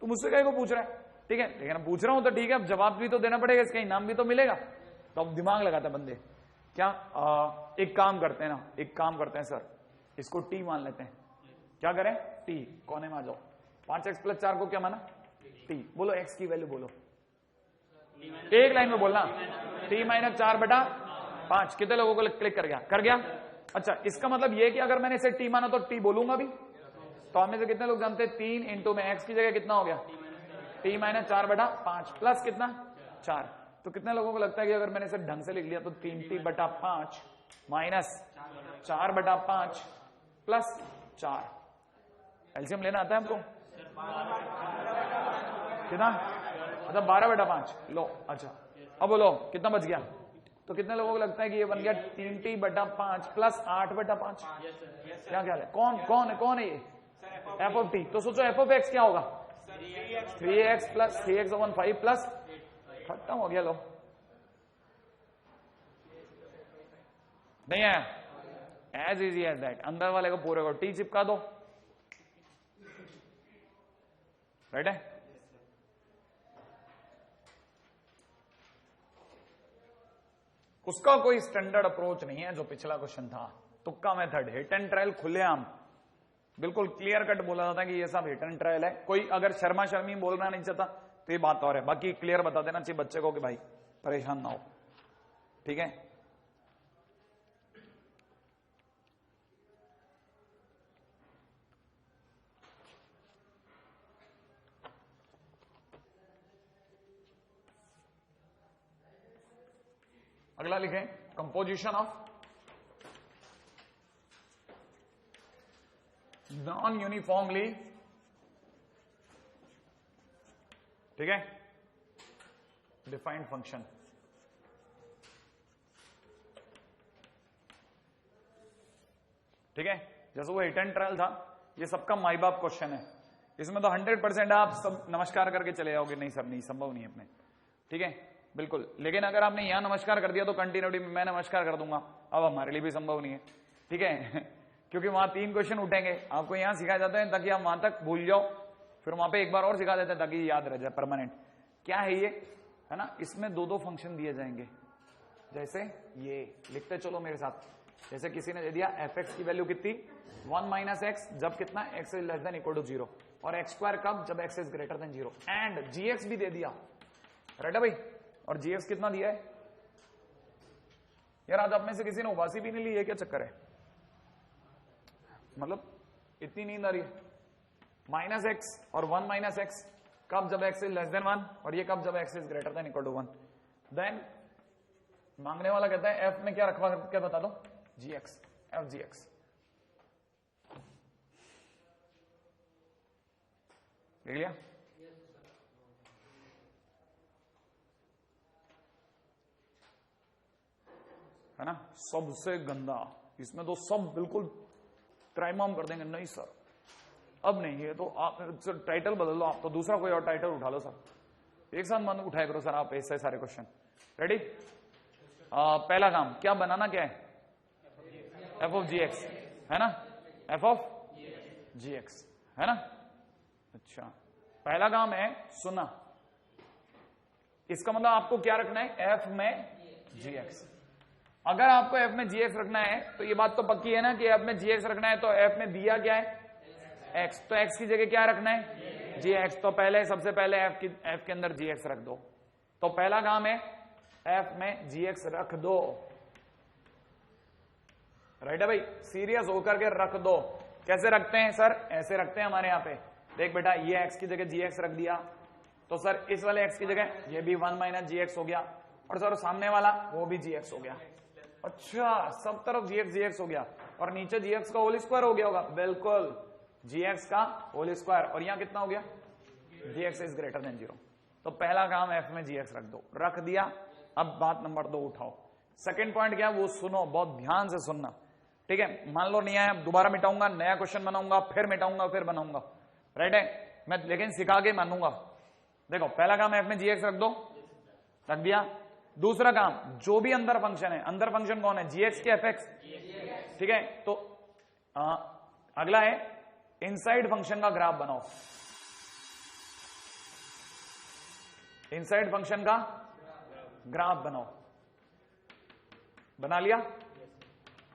तू मुझसे क्या को पूछ रहा है? ठीक है, लेकिन पूछ रहा हूं तो ठीक है, अब जवाब भी तो देना पड़ेगा, इसका इनाम भी तो मिलेगा। तो अब दिमाग लगाता है बंदे। क्या एक काम करते हैं ना, एक काम करते हैं सर, इसको T मान लेते हैं। क्या करें? T कोने में आ जाओ। 5x + 4 को क्या माना? T। बोलो x की वैल्यू बोलो, एक लाइन में बोलना। T - 4/5। कितने लोगों को क्लिक कर गया? कर गया। अच्छा, इसका मतलब ये कि अगर मैंने इसे T माना तो T बोलूंगा भी। तो हमें से कितने लोग जानते हैं 3 इंटू में x की जगह कितना हो गया? T - 4/5 प्लस कितना? 4। तो कितने लोगों को लगता है कि अगर मैंने इसे ढंग से लिख लिया तो 3t/5 माइनस 4/5 प्लस 4। एलसीएम लेना आता है हमको? कितना? अच्छा 12/5 लो। अच्छा अब बोलो कितना बच गया? तो कितने लोगों को लगता है कि ये बन गया 3t/5 प्लस 8/5? क्या ख्याल है? कौन है ये? f(t). तो सोचो f(x) क्या होगा? 3x + 3x/5 प्लस, खत्म हो गया। लो नहीं है, एज इजी एज दैट। अंदर वाले को पूरे को T चिपका दो, राइट है? उसका कोई स्टैंडर्ड अप्रोच नहीं है जो पिछला क्वेश्चन था, तुक्का मेथड, हिट एंड ट्रायल, खुलेआम, बिल्कुल क्लियर कट बोला जाता है कि ये सब हिट एंड ट्रायल है। कोई अगर शर्मा शर्मी बोलना नहीं चाहता तो ये बात और है, बाकी क्लियर बता देना चाहिए बच्चे को कि भाई परेशान ना हो, ठीक है? अगला लिखें, कंपोजिशन ऑफ नॉन यूनिफॉर्मली, ठीक है, डिफाइंड फंक्शन। ठीक है, जैसे वो हिट एंड ट्रायल था, ये सबका माई बाप क्वेश्चन है। इसमें तो 100% आप सब नमस्कार करके चले जाओगे। नहीं सर, नहीं, संभव नहीं अपने, ठीक है, बिल्कुल। लेकिन अगर आपने यहां नमस्कार कर दिया तो कंटिन्यूटी में मैं नमस्कार कर दूंगा, अब हमारे लिए भी संभव नहीं है, ठीक है क्योंकि वहां 3 क्वेश्चन उठेंगे। आपको यहां सिखाया जाता है ताकि आप वहां तक भूल जाओ, फिर वहां पे एक बार और सिखा देते हैं ताकि याद रह जाए परमानेंट। क्या है ये, है ना? इसमें 2 फंक्शन दिए जाएंगे, जैसे ये लिखते चलो मेरे साथ। जैसे किसी ने दे दिया f(x) की वैल्यू कितनी? 1 - x जब कितना? x <= 0, और x² कब? जब x <= 0, एंड gx भी दे दिया, राइट है भाई? और gx कितना दिया है? यार आज आप में से किसी ने उबासी भी नहीं ली है, क्या चक्कर है? मतलब इतनी नींद आ रही है? -x और 1 - x कब? जब x <1, और ये कब? जब x <= 1। देन मांगने वाला कहता है f में क्या रखवा, क्या बता दो? gx, f(gx). देख लिया? है ना? सबसे गंदा, इसमें तो सब बिल्कुल ट्राइमॉम कर देंगे। नहीं सर अब नहीं है, तो आप टाइटल बदल लो, आप तो दूसरा कोई और टाइटल उठा लो सर, एक साथ मन उठाया करो सर आप ऐसे सारे क्वेश्चन। रेडी? पहला काम क्या बनाना, क्या है? f(gx), है ना? f(gx) है ना? अच्छा, पहला काम है सुना, इसका मतलब आपको क्या रखना है, एफ में gx। अगर आपको एफ में gx रखना है तो ये बात तो पक्की है ना कि एफ में gx रखना है, तो एफ में दिया क्या है, x, तो x की जगह क्या रखना है, gx। तो पहले सबसे पहले एफ के अंदर gx रख दो। तो पहला काम है एफ में gx रख दो, राइट है भाई, सीरियस होकर के रख दो। कैसे रखते हैं सर, ऐसे रखते हैं हमारे यहाँ पे, देख बेटा ये x की जगह gx रख दिया, तो सर इस वाले x की जगह ये भी 1 माइनस gx हो गया, और सर सामने वाला वो भी gx हो गया। अच्छा, सब तरफ gx हो गया, और नीचे gx का होल स्क्वायर हो गया होगा, बिल्कुल gx का होल स्क्वायर, और यहाँ कितना हो गया, gx इज ग्रेटर देन 0। तो पहला काम f में gx रख दो, रख दिया। अब बात नंबर 2 उठाओ। सेकंड पॉइंट क्या, वो सुनो, बहुत ध्यान से सुनना, ठीक है। मान लो नहीं आया, दोबारा मिटाऊंगा, नया क्वेश्चन बनाऊंगा, फिर मिटाऊंगा, फिर बनाऊंगा, राइट है, मैं लेकिन सिखा के मानूंगा। देखो पहला काम एफ में gx रख दो, रख दिया। दूसरा काम, जो भी अंदर फंक्शन है, अंदर फंक्शन कौन है, gx के fx, ठीक है। तो अगला है इनसाइड फंक्शन का ग्राफ बनाओ, इनसाइड फंक्शन का ग्राफ बनाओ। बना लिया,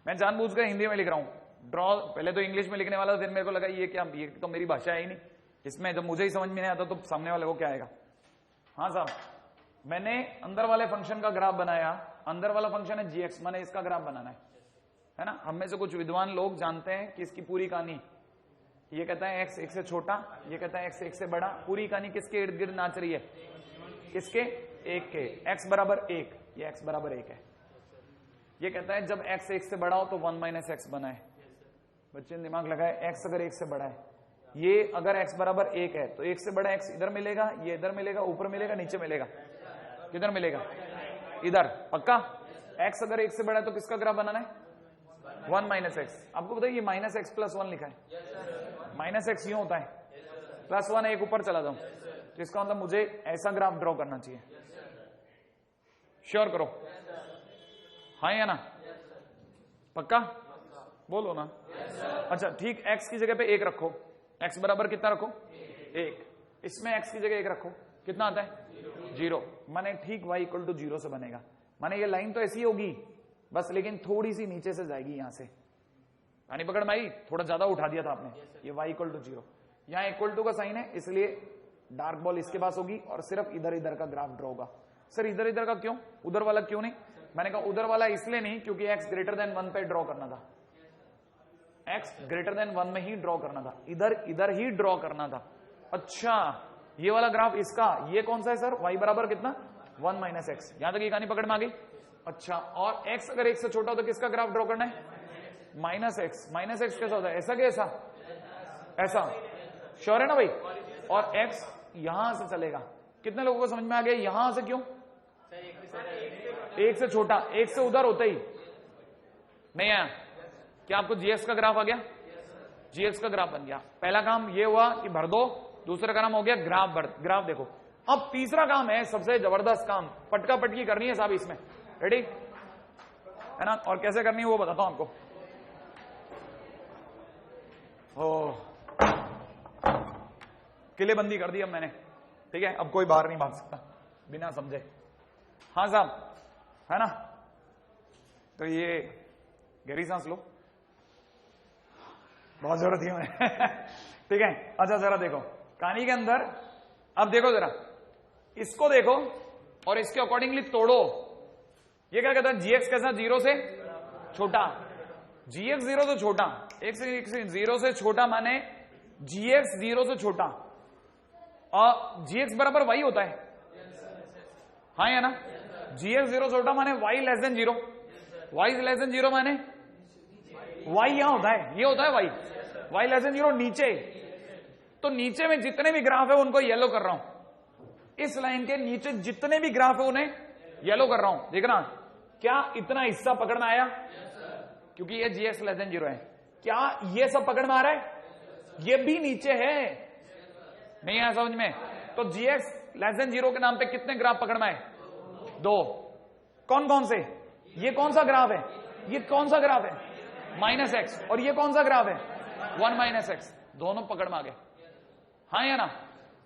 मैं जानबूझकर हिंदी में लिख रहा हूं, ड्रॉ, पहले तो इंग्लिश में लिखने वाला, फिर मेरे को लगा ये क्या, ये तो मेरी भाषा है ही नहीं, इसमें जब मुझे ही समझ में नहीं आता तो सामने वाले को क्या आएगा। हाँ साहब, मैंने अंदर वाले फंक्शन का ग्राफ बनाया, अंदर वाला फंक्शन है gx, मैंने इसका ग्राफ बनाना है ना। हम में से कुछ विद्वान लोग जानते हैं कि इसकी पूरी कहानी, ये कहता है x 1 से छोटा, ये कहता है x 1 से बड़ा, पूरी कहानी किसके इर्द गिर्द नाच रही है, किसके, 1 के, x बराबर 1, ये x बराबर 1 है। ये कहता है जब x 1 से बड़ा हो तो 1 माइनस एक्स बनाए। बच्चे ने दिमाग लगाए, x अगर 1 से बड़ा है, ये अगर x बराबर 1 है तो 1 से बड़ा x इधर मिलेगा, ये इधर मिलेगा, ऊपर मिलेगा, नीचे मिलेगा, किधर मिलेगा, इधर, पक्का। x अगर 1 से बड़ा है तो किसका ग्राफ बनाना है, 1 माइनस एक्स। आपको बताइए ये माइनस एक्स प्लस 1 लिखा है, माइनस एक्स यूं होता है, प्लस 1 एक ऊपर चला जाऊं, तो इसका मतलब मुझे ऐसा ग्राफ ड्रॉ करना चाहिए। श्योर करो, हाँ या ना, पक्का बोलो ना। अच्छा ठीक, x की जगह पे 1 रखो, x बराबर कितना रखो, 1, इसमें x की जगह 1 रखो, कितना आता है, 0। माने ठीक y इक्वल टू 0 से बनेगा, माने ये लाइन तो ऐसी होगी बस, लेकिन थोड़ी सी नीचे से जाएगी, यहां से पानी पकड़ में आई, थोड़ा ज्यादा उठा दिया था आपने, ये y इक्वल टू 0, यहाँ इक्वल टू का साइन है, इसलिए डार्क बॉल इसके पास होगी और सिर्फ इधर इधर का ग्राफ ड्रॉ होगा। सर इधर इधर का क्यों, उधर वाला क्यों नहीं, मैंने कहा उधर वाला इसलिए नहीं क्योंकि x ग्रेटर देन 1 पे ड्रॉ करना था, x ग्रेटर देन 1 में ही ड्रॉ करना था, इधर इधर ही ड्रॉ करना था। अच्छा ये वाला ग्राफ इसका, ये कौन सा है सर, y बराबर कितना, 1 माइनस एक्स। यहां तक ये कहानी पकड़ में आ गई। अच्छा, और x अगर 1 से छोटा हो तो किसका ग्राफ ड्रॉ करना है, माइनस एक्स। माइनस एक्स कैसा होता है, ऐसा कि ऐसा, ऐसा, श्योर है ना भाई। और x यहां से चलेगा, कितने लोगों को समझ में आ गया, यहां से क्यों, 1 से छोटा, 1 से उधर होता ही नहीं आया। क्या आपको gx का ग्राफ आ गया, gx का ग्राफ बन गया। पहला काम ये हुआ कि भर दो, दूसरा काम हो गया ग्राफ भर, ग्राफ देखो। अब तीसरा काम है सबसे जबरदस्त काम, पटका पटकी करनी है साहब इसमें, रेडी है ना। और कैसे करनी है वो बताता हूं आपको। किलेबंदी कर दी अब मैंने, ठीक है, अब कोई बाहर नहीं भाग सकता बिना समझे। हाँ साहब, है ना। तो ये गहरी सांस लो, बहुत जरूरत है हमें ठीक है। अच्छा जरा देखो कहानी के अंदर, अब देखो जरा इसको देखो और इसके अकॉर्डिंगली तोड़ो। ये क्या कहता है, gx कैसा, 0 से छोटा, gx 0 से छोटा, 1 से 0 से छोटा माने gx 0 से छोटा, और gx बराबर y होता है, हाँ या ना। gx 0 छोटा माने y less than 0, y less than 0 माने y यहां होता है, ये होता है y लेस देन 0 नीचे। तो नीचे में जितने भी ग्राफ है उनको येलो कर रहा हूं, इस लाइन के नीचे जितने भी ग्राफ है उन्हें येलो कर रहा हूं। देखना क्या इतना हिस्सा पकड़ में आया, क्योंकि ये gx लेस देन 0 है। क्या ये सब पकड़ में आ रहा है, ये भी नीचे है, नहीं आया समझ में। तो gx लेस देन 0 के नाम पे कितने ग्राफ पकड़ में आए, 2। कौन कौन से, ये कौन सा ग्राफ है, ये कौन सा ग्राफ है, माइनस एक्स, और ये कौन सा ग्राफ है, 1 माइनस एक्स, दोनों पकड़ में आ गए, हाँ या ना।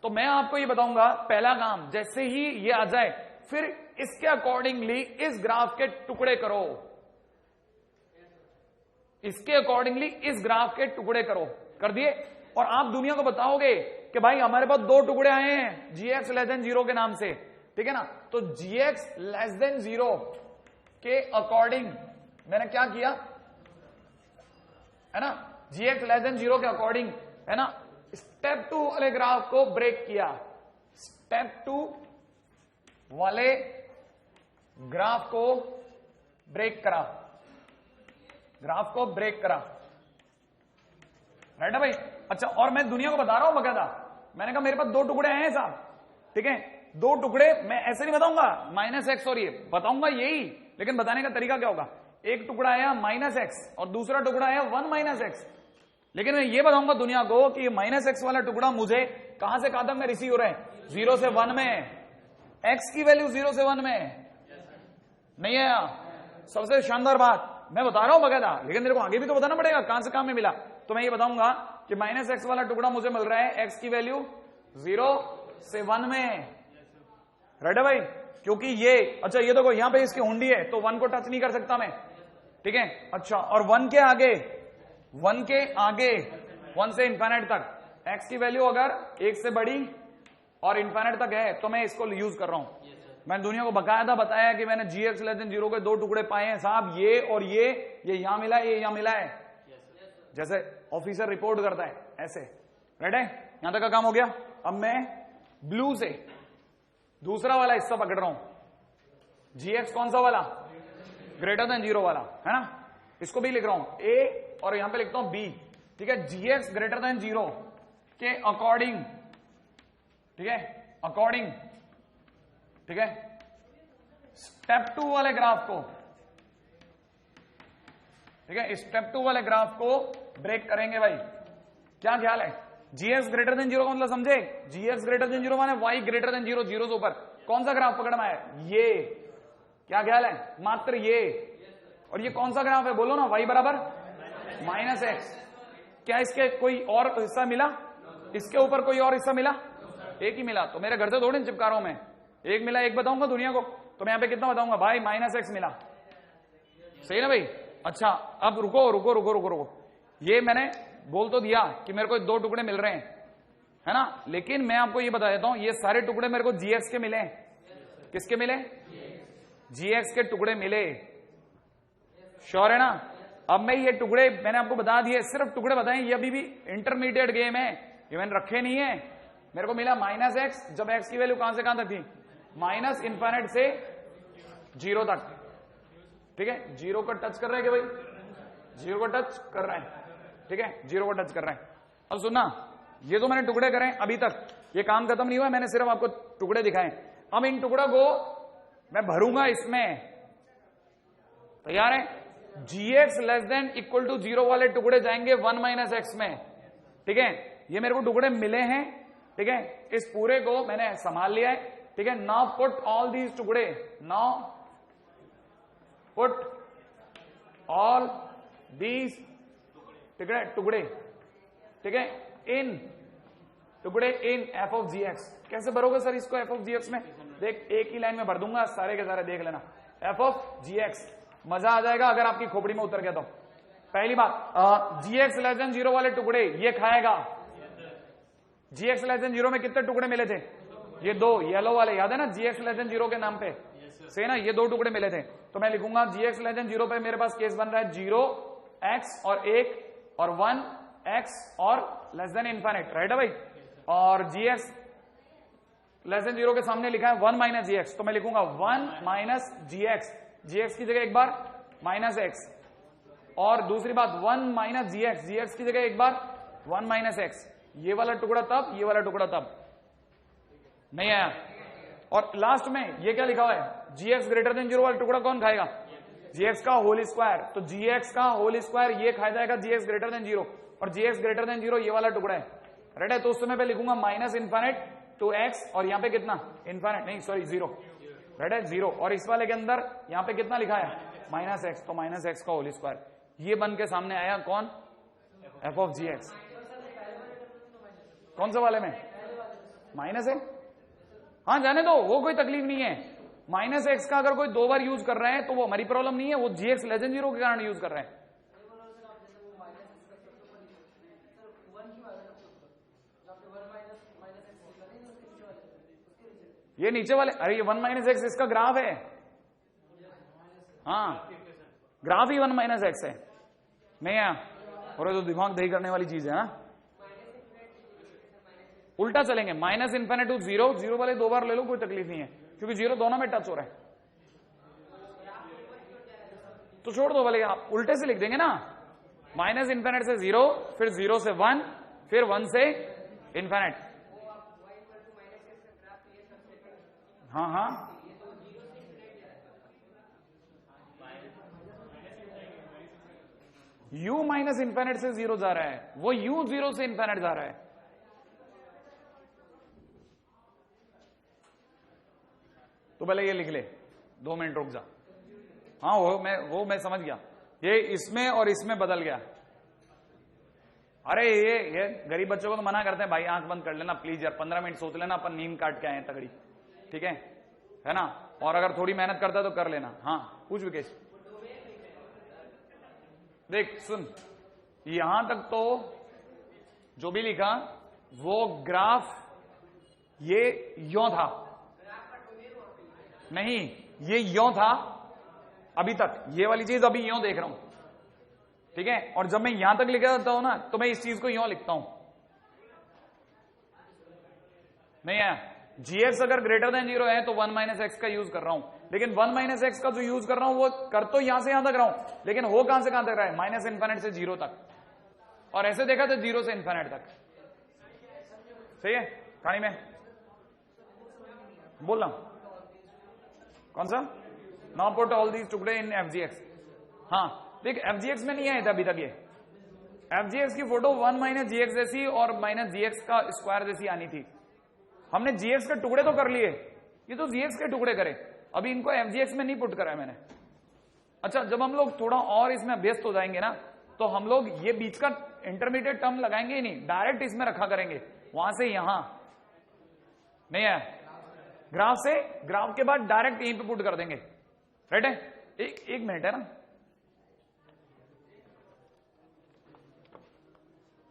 तो मैं आपको ये बताऊंगा पहला काम, जैसे ही ये आ जाए फिर इसके अकॉर्डिंगली इस ग्राफ के टुकड़े करो, इसके अकॉर्डिंगली इस ग्राफ के टुकड़े करो, कर दिए। और आप दुनिया को बताओगे कि भाई हमारे पास 2 टुकड़े आए हैं gx लेस देन 0 के नाम से, ठीक है ना। तो gx लेस देन 0 के अकॉर्डिंग मैंने क्या किया है ना, gx लेस देन 0 के अकॉर्डिंग है ना, स्टेप 2 वाले ग्राफ को ब्रेक किया, स्टेप 2 वाले ग्राफ को ब्रेक करा, ग्राफ को ब्रेक करा, राइट है भाई। अच्छा, और मैं दुनिया को बता रहा हूं बकायदा, मैंने कहा मेरे पास 2 टुकड़े हैं साहब, ठीक है, 2 टुकड़े, मैं ऐसे नहीं बताऊंगा -x और ये बताऊंगा यही, लेकिन बताने का तरीका क्या होगा, एक टुकड़ा आया -x और दूसरा टुकड़ा आया 1 -x, लेकिन मैं ये बताऊंगा दुनिया को कि -x वाला टुकड़ा मुझे कहां से कहां तक में रिसीव हो रहा है, 0 से 1 में, x की वैल्यू 0 से 1 में नहीं है। सबसे शानदार बात मैं बता रहा हूं बकायदा, लेकिन मेरे को आगे भी तो बताना पड़ेगा कहां से कहां में मिला। तो मैं ये बताऊंगा कि -x वाला टुकड़ा मुझे मिल रहा है x की वैल्यू 0 से 1 में, राइट है भाई, क्योंकि ये, अच्छा ये देखो यहां पे इसकी हुंडी है तो 1 को टच नहीं कर सकता मैं, ठीक है। अच्छा, और 1 के आगे 1 से इन्फिनिट तक x की वैल्यू अगर 1 से बड़ी और इन्फिनिट तक है तो मैं इसको यूज कर रहा हूं। मैंने दुनिया को बकायदा बताया कि मैंने gx लेस देन 0 के 2 टुकड़े पाए हैं साहब, ये और ये यहां मिला है, ये यहां मिला है, जैसे ऑफिसर रिपोर्ट करता है ऐसे, राइट है। यहां तक का काम हो गया। अब मैं ब्लू से दूसरा वाला हिस्सा पकड़ रहा हूं, gx कौन सा वाला, ग्रेटर देन 0 वाला है ना, इसको भी लिख रहा हूं a और यहां पे लिखता हूं b, ठीक है। gx ग्रेटर देन 0 के अकॉर्डिंग, ठीक है, अकॉर्डिंग, ठीक है, स्टेप 2 वाले ग्राफ को, ठीक है, स्टेप 2 वाले ग्राफ को ब्रेक करेंगे भाई। क्या ख्याल है, gx ग्रेटर देन 0 का मतलब समझे, gx ग्रेटर देन 0 माने y ग्रेटर देन 0, 0 से ऊपर कौन सा ग्राफ पकड़ में है, ये, क्या ख्याल है, मात्र ये। और ये कौन सा ग्राफ है बोलो ना, y बराबर -x, क्या इसके कोई और हिस्सा मिला, इसके ऊपर कोई और हिस्सा मिला, एक ही मिला, तो मेरे घर से थोड़ी चिपका रहा हूं मैं, एक मिला, एक बताऊंगा दुनिया को, तो मैं यहां पे कितना बताऊंगा भाई, -x मिला, सही ना भाई। अच्छा, अब रुको रुको रुको रुको रुको, ये मैंने बोल तो दिया कि मेरे को 2 टुकड़े मिल रहे हैं, है ना, लेकिन मैं आपको ये बता देता हूं ये सारे टुकड़े मेरे को gx के मिले, किसके मिले, gx के टुकड़े मिले, श्योर है ना। अब मैं ये टुकड़े मैंने आपको बता दिए, सिर्फ टुकड़े बताए, ये अभी भी इंटरमीडिएट गेम है, ये मैंने रखे नहीं है। मेरे को मिला -x, जब x की वैल्यू कहां से कहां तक थी, -इन्फिनिट से 0 तक, ठीक है, 0 को टच कर रहा है क्या भाई, 0 को टच कर रहा है, ठीक है, 0 को टच कर रहा है। अब सुनना, ये तो मैंने टुकड़े करे अभी तक, ये काम खत्म नहीं हुआ, मैंने सिर्फ आपको टुकड़े दिखाए। अब इन टुकड़ों को मैं भरूंगा इसमें, तैयार है, gx less than equal to 0 वाले टुकड़े जाएंगे 1 -x में, ठीक है, ये मेरे को टुकड़े मिले हैं, ठीक है, इस पूरे को मैंने संभाल लिया है, ठीक है। नाउ पुट ऑल दीज टुकड़े, नाउ पुट ऑल दीज टुकड़े, ठीक है, इन टुकड़े इन f ऑफ gx। कैसे भरोगे सर इसको f ऑफ gx में, देख एक ही लाइन में भर दूंगा सारे के सारे, देख लेना, f ऑफ gx, मजा आ जाएगा अगर आपकी खोपड़ी में उतर गया तो। पहली बात, gx लेस देन 0 वाले टुकड़े ये खाएगा, gx लेस देन 0 में कितने टुकड़े मिले थे, ये 2 येलो वाले, याद है ना, gx लेस देन 0 के नाम पे, सही ना, ये 2 टुकड़े मिले थे, तो मैं लिखूंगा gx लेस देन 0 पे मेरे पास केस बन रहा है 0x और 1 और 1x और लेस देन इन्फिनिट, राइट है भाई। और gx लेस देन 0 के सामने लिखा है 1 - gx, तो मैं लिखूंगा 1 - gx, gx की जगह एक बार -x, और दूसरी बात 1 - gx, gx की जगह एक बार 1 - x, ये वाला टुकड़ा तब, ये वाला टुकड़ा तब, नहीं आया। और लास्ट में ये क्या लिखा हुआ है, gx ग्रेटर देन 0 वाला टुकड़ा कौन खाएगा, gx का होल स्क्वायर, तो gx का होल स्क्वायर ये खा जाएगा gx ग्रेटर देन 0, और gx ग्रेटर देन 0 ये वाला टुकड़ा है, राइट है। तो उस समय पे लिखूंगा -इन्फिनिट टू x, और यहाँ पे कितना, इन्फिनिट नहीं सॉरी 0, राइट है, 0, और इस वाले के अंदर यहाँ पे कितना लिखा है -x, तो -x का होल स्क्वायर, ये बन के सामने आया कौन, f ऑफ gx। कौन से वाले में, माइनस है, हाँ जाने दो, वो कोई तकलीफ नहीं है। माइनस एक्स का अगर कोई 2 बार यूज कर रहे हैं तो वो हमारी प्रॉब्लम नहीं है, वो जीएक्स लेस देन 0 के कारण यूज कर रहे हैं। ये नीचे वाले, अरे ये 1 माइनस एक्स इसका ग्राफ है, हाँ ग्राफ ही 1 माइनस एक्स है। नहीं है और तो दिमाग दही करने वाली चीज है ना, उल्टा चलेंगे, माइनस इन्फिनिटी टू 0, 0 वाले 2 बार ले लो कोई तकलीफ नहीं है, क्योंकि 0 दोनों में टच हो रहा है। तो छोड़ दो वाले, आप उल्टे से लिख देंगे ना, माइनस इन्फिनिटी से 0, फिर 0 से 1, फिर 1 से इन्फिनिटी। हाँ हाँ u माइनस इन्फिनिटी से 0 जा रहा है, वो u 0 से इन्फिनिटी जा रहा है। तो पहले ये लिख ले, 2 मिनट रुक जा। हाँ वो मैं समझ गया, ये इसमें और इसमें बदल गया। अरे ये गरीब बच्चों को तो मना करते हैं भाई आंख बंद कर लेना प्लीज यार, 15 मिनट सोच लेना, अपन नींद काट के आए हैं तगड़ी, ठीक है ना, और अगर थोड़ी मेहनत करता तो कर लेना। हाँ पूछ विकेश। देख सुन, यहां तक तो जो भी लिखा वो ग्राफ ये यों था, नहीं ये यों था अभी तक, ये वाली चीज अभी यों देख रहा हूं, ठीक है। और जब मैं यहां तक लिखा जाता हूं ना तो मैं इस चीज को यों लिखता हूं, नहीं है। जीएक्स अगर ग्रेटर देन 0 है तो 1 माइनस एक्स का यूज कर रहा हूं, लेकिन 1 माइनस एक्स का जो यूज कर रहा हूं वो कर तो यहां से यहां तक रहा हूं, लेकिन हो कहां से कहां तक रहा है, माइनस इन्फिनिटी से 0 तक, और ऐसे देखा तो 0 से इन्फिनिटी तक। सही है कहानी में बोल रहा हूं, कौन सा, नाउ पुट ऑल दीज टुकड़े इन एफजीएक्स। हाँ देख एफजीएक्स में नहीं आए थे अभी तक, ये एफजीएक्स की फोटो 1 माइनस जीएक्स जैसी और माइनस जीएक्स का स्क्वायर जैसी आनी थी। हमने जीएक्स के टुकड़े तो कर लिए, ये तो जीएक्स के टुकड़े करे, अभी इनको एफजीएक्स में नहीं पुट करा है मैंने। अच्छा जब हम लोग थोड़ा और इसमें व्यस्त हो जाएंगे ना तो हम लोग ये बीच का इंटरमीडिएट टर्म लगाएंगे ही नहीं, डायरेक्ट इसमें रखा करेंगे, वहां से यहां नहीं है, ग्राफ से ग्राफ के बाद डायरेक्ट यहीं पे पुट कर देंगे, राइट है। एक मिनट है ना,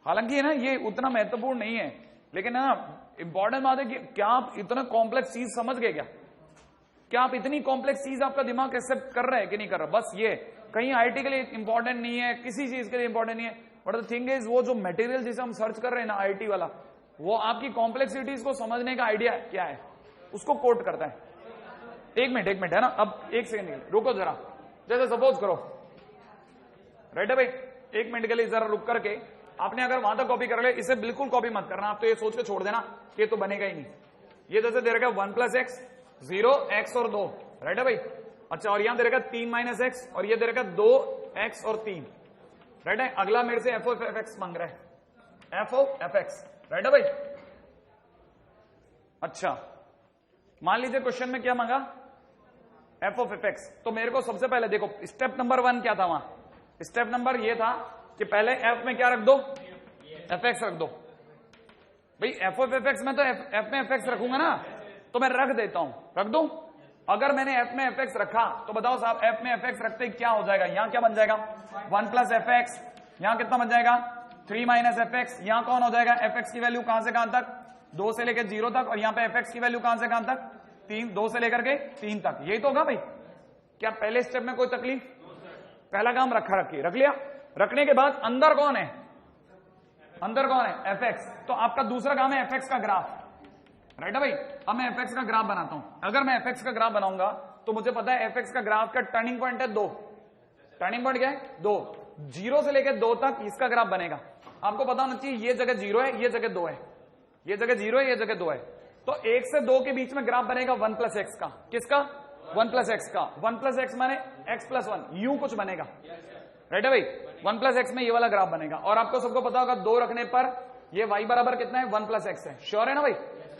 हालांकि है ना ये उतना महत्वपूर्ण नहीं है, लेकिन ना इंपॉर्टेंट बात है कि क्या आप इतना कॉम्प्लेक्स चीज समझ गए, क्या आप इतनी कॉम्प्लेक्स चीज आपका दिमाग एक्सेप्ट कर रहा है कि नहीं कर रहा। बस ये कहीं आईटी के लिए इंपॉर्टेंट नहीं है, किसी चीज के लिए इंपॉर्टेंट नहीं है, बट द थिंग इज वो जो मटेरियल जिसे हम सर्च कर रहे हैं ना आईटी वाला, वो आपकी कॉम्प्लेक्सिटीज को समझने का आइडिया क्या है उसको कोट करता है। एक मिनट है ना, अब एक सेकंड रुको जरा, जैसे सपोज करो, राइट है भाई, 1 मिनट के लिए जरा रुक करके आपने अगर वहां तक कॉपी कर ले, इसे बिल्कुल कॉपी मत करना, आप तो ये सोच के छोड़ देना कि ये तो बनेगा ही नहीं। ये जैसे दे रखा 1 प्लस एक्स, 0 एक्स और 2, राइट है भाई। अच्छा और यहां दे रखा 3 माइनस एक्स, और ये दे रखा 2 एक्स और 3, राइट है। अगला मेरे से एफ ऑफ एफ एक्स मांग रहा है, F of F x, right है भाई। अच्छा मान लीजिए क्वेश्चन में क्या मांगा, एफ ऑफ एफ एक्स। तो मेरे को सबसे पहले देखो स्टेप नंबर 1 क्या था, वहां स्टेप नंबर ये था कि पहले एफ में क्या रख दो, एफ एक्स रख दो। भाई एफ ऑफ एफ एक्स में तो एफ में एफ एक्स रखूंगा ना, तो मैं रख देता हूं, रख दूं। अगर मैंने एफ में एफ एक्स रखा तो बताओ साहब एफ में एफ एक्स रखते क्या हो जाएगा, यहां क्या बन जाएगा 1 प्लस एफ एक्स, यहां कितना बन जाएगा 3 माइनस एफ एक्स, यहां कौन हो जाएगा एफ एक्स की वैल्यू कहां से कहां तक 2 से लेकर 0 तक, और यहां पे एफ एक्स की वैल्यू कहां से कहां तक 3, 2 से लेकर के 3 तक। यही तो होगा भाई, क्या पहले स्टेप में कोई तकलीफ, पहला काम रखा रखी रख लिया। रखने के बाद अंदर कौन है, अंदर कौन है एफ एक्स, तो आपका दूसरा काम है एफ एक्स का ग्राफ, राइट है भाई। अब मैं एफ एक्स का ग्राफ बनाता हूं, अगर मैं एफ एक्स का ग्राफ बनाऊंगा तो मुझे पता है एफ एक्स का ग्राफ का टर्निंग पॉइंट है 2, टर्निंग पॉइंट क्या है 2, 0 से लेकर 2 तक इसका ग्राफ बनेगा। आपको पता होना चाहिए ये जगह 0 है, ये जगह 2 है, ये जगह 0 है, ये जगह 2 है, तो 1 से 2 के बीच में ग्राफ बनेगा 1 प्लस एक्स का, किसका 1 प्लस एक्स का, 1 प्लस एक्स माने x प्लस 1, यूं कुछ बनेगा, राइट है भाई। 1 प्लस एक्स में ये वाला ग्राफ बनेगा, और आपको सबको पता होगा 2 रखने पर ये y बराबर कितना है 1 प्लस एक्स है, श्योर है ना भाई,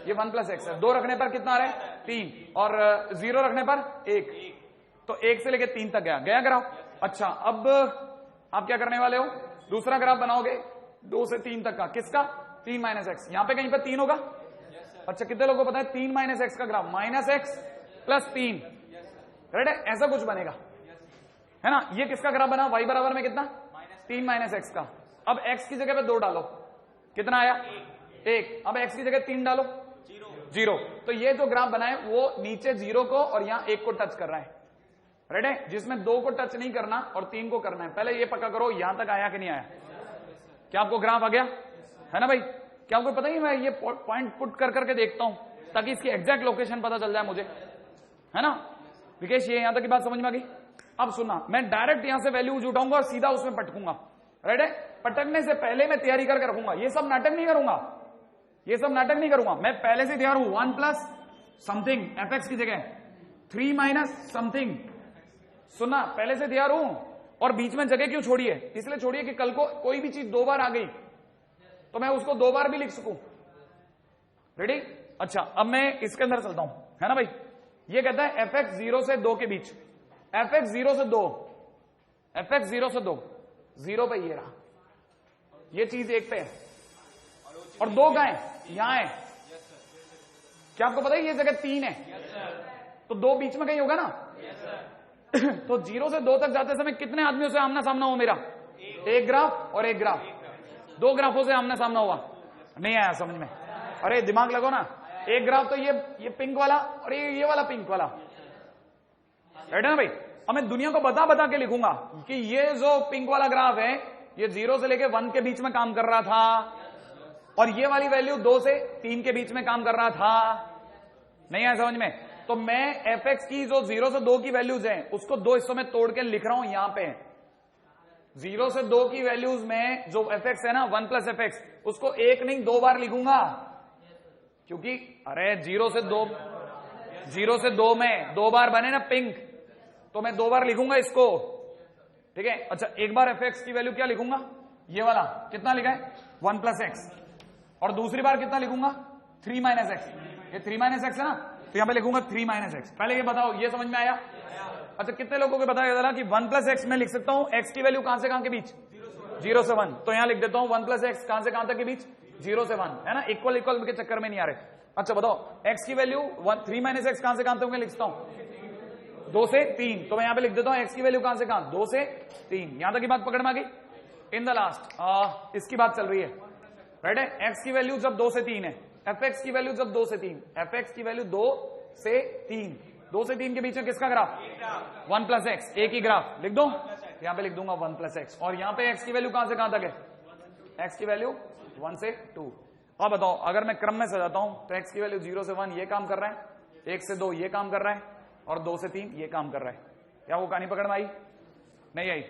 ये 1 प्लस एक्स है। 2 रखने पर कितना आ रहा है 3, और 0 रखने पर 1, तो 1 से लेकर 3 तक गया ग्राफ। अच्छा अब आप क्या करने वाले हो, दूसरा ग्राफ बनाओगे 2 से 3 तक का, किसका 3 माइनस एक्स, यहां पे कहीं पर 3 होगा, अच्छा कितने लोगों को पता है 3 माइनस एक्स का graph minus x plus 3, right है, ऐसा कुछ बनेगा, है ना। ये किसका ग्राफ बना, y बराबर में कितना 3 माइनस एक्स का। अब x की जगह पे 2 डालो, कितना आया 1। अब x की जगह 3 डालो 0। तो ये जो ग्राफ बना है वो नीचे 0 को और यहां 1 को टच कर रहा है, राइट है, जिसमें 2 को टच नहीं करना और 3 को करना है। पहले ये पक्का करो यहां तक आया कि नहीं आया, क्या आपको ग्राफ आ गया, है ना भाई। क्या आपको पता ही, मैं ये पॉइंट पुट कर करके देखता हूं ताकि इसकी एग्जैक्ट लोकेशन पता चल जाए मुझे, है ना। विकेश ये यहां तक की बात समझ में आ गई। अब सुनना, मैं डायरेक्ट यहां से वैल्यूज उठाऊंगा और सीधा उसमें पटकूंगा, राइट है। पटकने से पहले मैं तैयारी करके रखूंगा, ये सब नाटक नहीं करूंगा, ये सब नाटक नहीं करूंगा, मैं पहले से तैयार हूं। 1 प्लस समथिंग एफ एक्स की जगह 3 माइनस समथिंग, सुनना पहले से तैयार हूं। और बीच में जगह क्यों छोड़ी है, इसलिए छोड़ी है कि कल को कोई भी चीज 2 बार आ गई तो मैं उसको 2 बार भी लिख सकूं, रेडी। अच्छा अब मैं इसके अंदर चलता हूं, है ना भाई। ये कहता है एफ एक्स 0 से 2 के बीच, एफ एक्स 0 से 2, एफ एक्स 0 से 2, 0 पे ये रहा, ये चीज 1 पे है और 2 गाय यहां है। क्या आपको पता है ये जगह 3 है, तो 2 बीच में कहीं होगा ना। तो 0 से 2 तक जाते समय कितने आदमियों से आमना सामना हुआ मेरा, 1 ग्राफ और 1 ग्राफ, 2 ग्राफों से आमना सामना हुआ। नहीं आया समझ में, अरे दिमाग लगो ना। 1 ग्राफ तो ये पिंक वाला और ये वाला पिंक वाला, राइट है ना भाई। अब मैं दुनिया को बता बता के लिखूंगा कि ये जो पिंक वाला ग्राफ है ये 0 से लेके 1 के बीच में काम कर रहा था और ये वाली वैल्यू 2 से 3 के बीच में काम कर रहा था। नहीं आया समझ में। तो मैं एफ एक्स की जो 0 से 2 की वैल्यूज हैं उसको 2 हिस्सों में तोड़ के लिख रहा हूं यहां पे। 0 से 2 की वैल्यूज में जो एफ एक्स है ना 1 प्लस एफ एक्स, उसको 1 नहीं 2 बार लिखूंगा, क्योंकि अरे 0 से 2 में 2 बार बने ना पिंक, तो मैं 2 बार लिखूंगा इसको, ठीक है। अच्छा एक बार एफ एक्स की वैल्यू क्या लिखूंगा, ये वाला कितना लिखा है 1 प्लस एक्स, और दूसरी बार कितना लिखूंगा 3 माइनस एक्स, ये 3 माइनस एक्स है ना, तो यहां पे लिखूंगा 3 माइनस एक्स। पहले ये बताओ ये समझ में आया। अच्छा कितने लोगों को बताया था कि 1 प्लस एक्स में लिख सकता हूं एक्स की वैल्यू कहां से कहां के बीच, 0 से 1, तो यहां लिख देता हूं 1 प्लस एक्स कहां से कहां तक के बीच, 0 से 1, है ना। इक्वल इक्वल के चक्कर में नहीं आ रहे। अच्छा बताओ एक्स की वैल्यू 3 माइनस एक्स कहां से कहां तक मैं लिखता हूं 2 से 3, तो मैं यहां पे लिख देता हूं एक्स की वैल्यू कहां से कहां 2 से 3। यहां तक की बात पकड़ में आ गई। इन द लास्ट इसकी बात चल रही है, राइट है। एक्स की वैल्यू जब 2 से 3 है, एफ एक्स की वैल्यू जब 2 से 3, एफ एक्स की वैल्यू 2 से 3, 2 से 3 के बीच में किसका ग्राफ 1 प्लस एक्स, एक ही ग्राफ लिख दो, यहां पे लिख दूंगा 1 प्लस एक्स। और यहां पे एक्स की वैल्यू कहां से कहां तक है, एक्स की वैल्यू 1 से 2। अब बताओ अगर मैं क्रम में सजाता हूं तो एक्स की वैल्यू 0 से 1 ये काम कर रहा है, 1 से 2 ये काम कर रहा है और 2 से 3 ये काम कर रहा है। क्या वो कहानी पकड़ में आई, नहीं आई।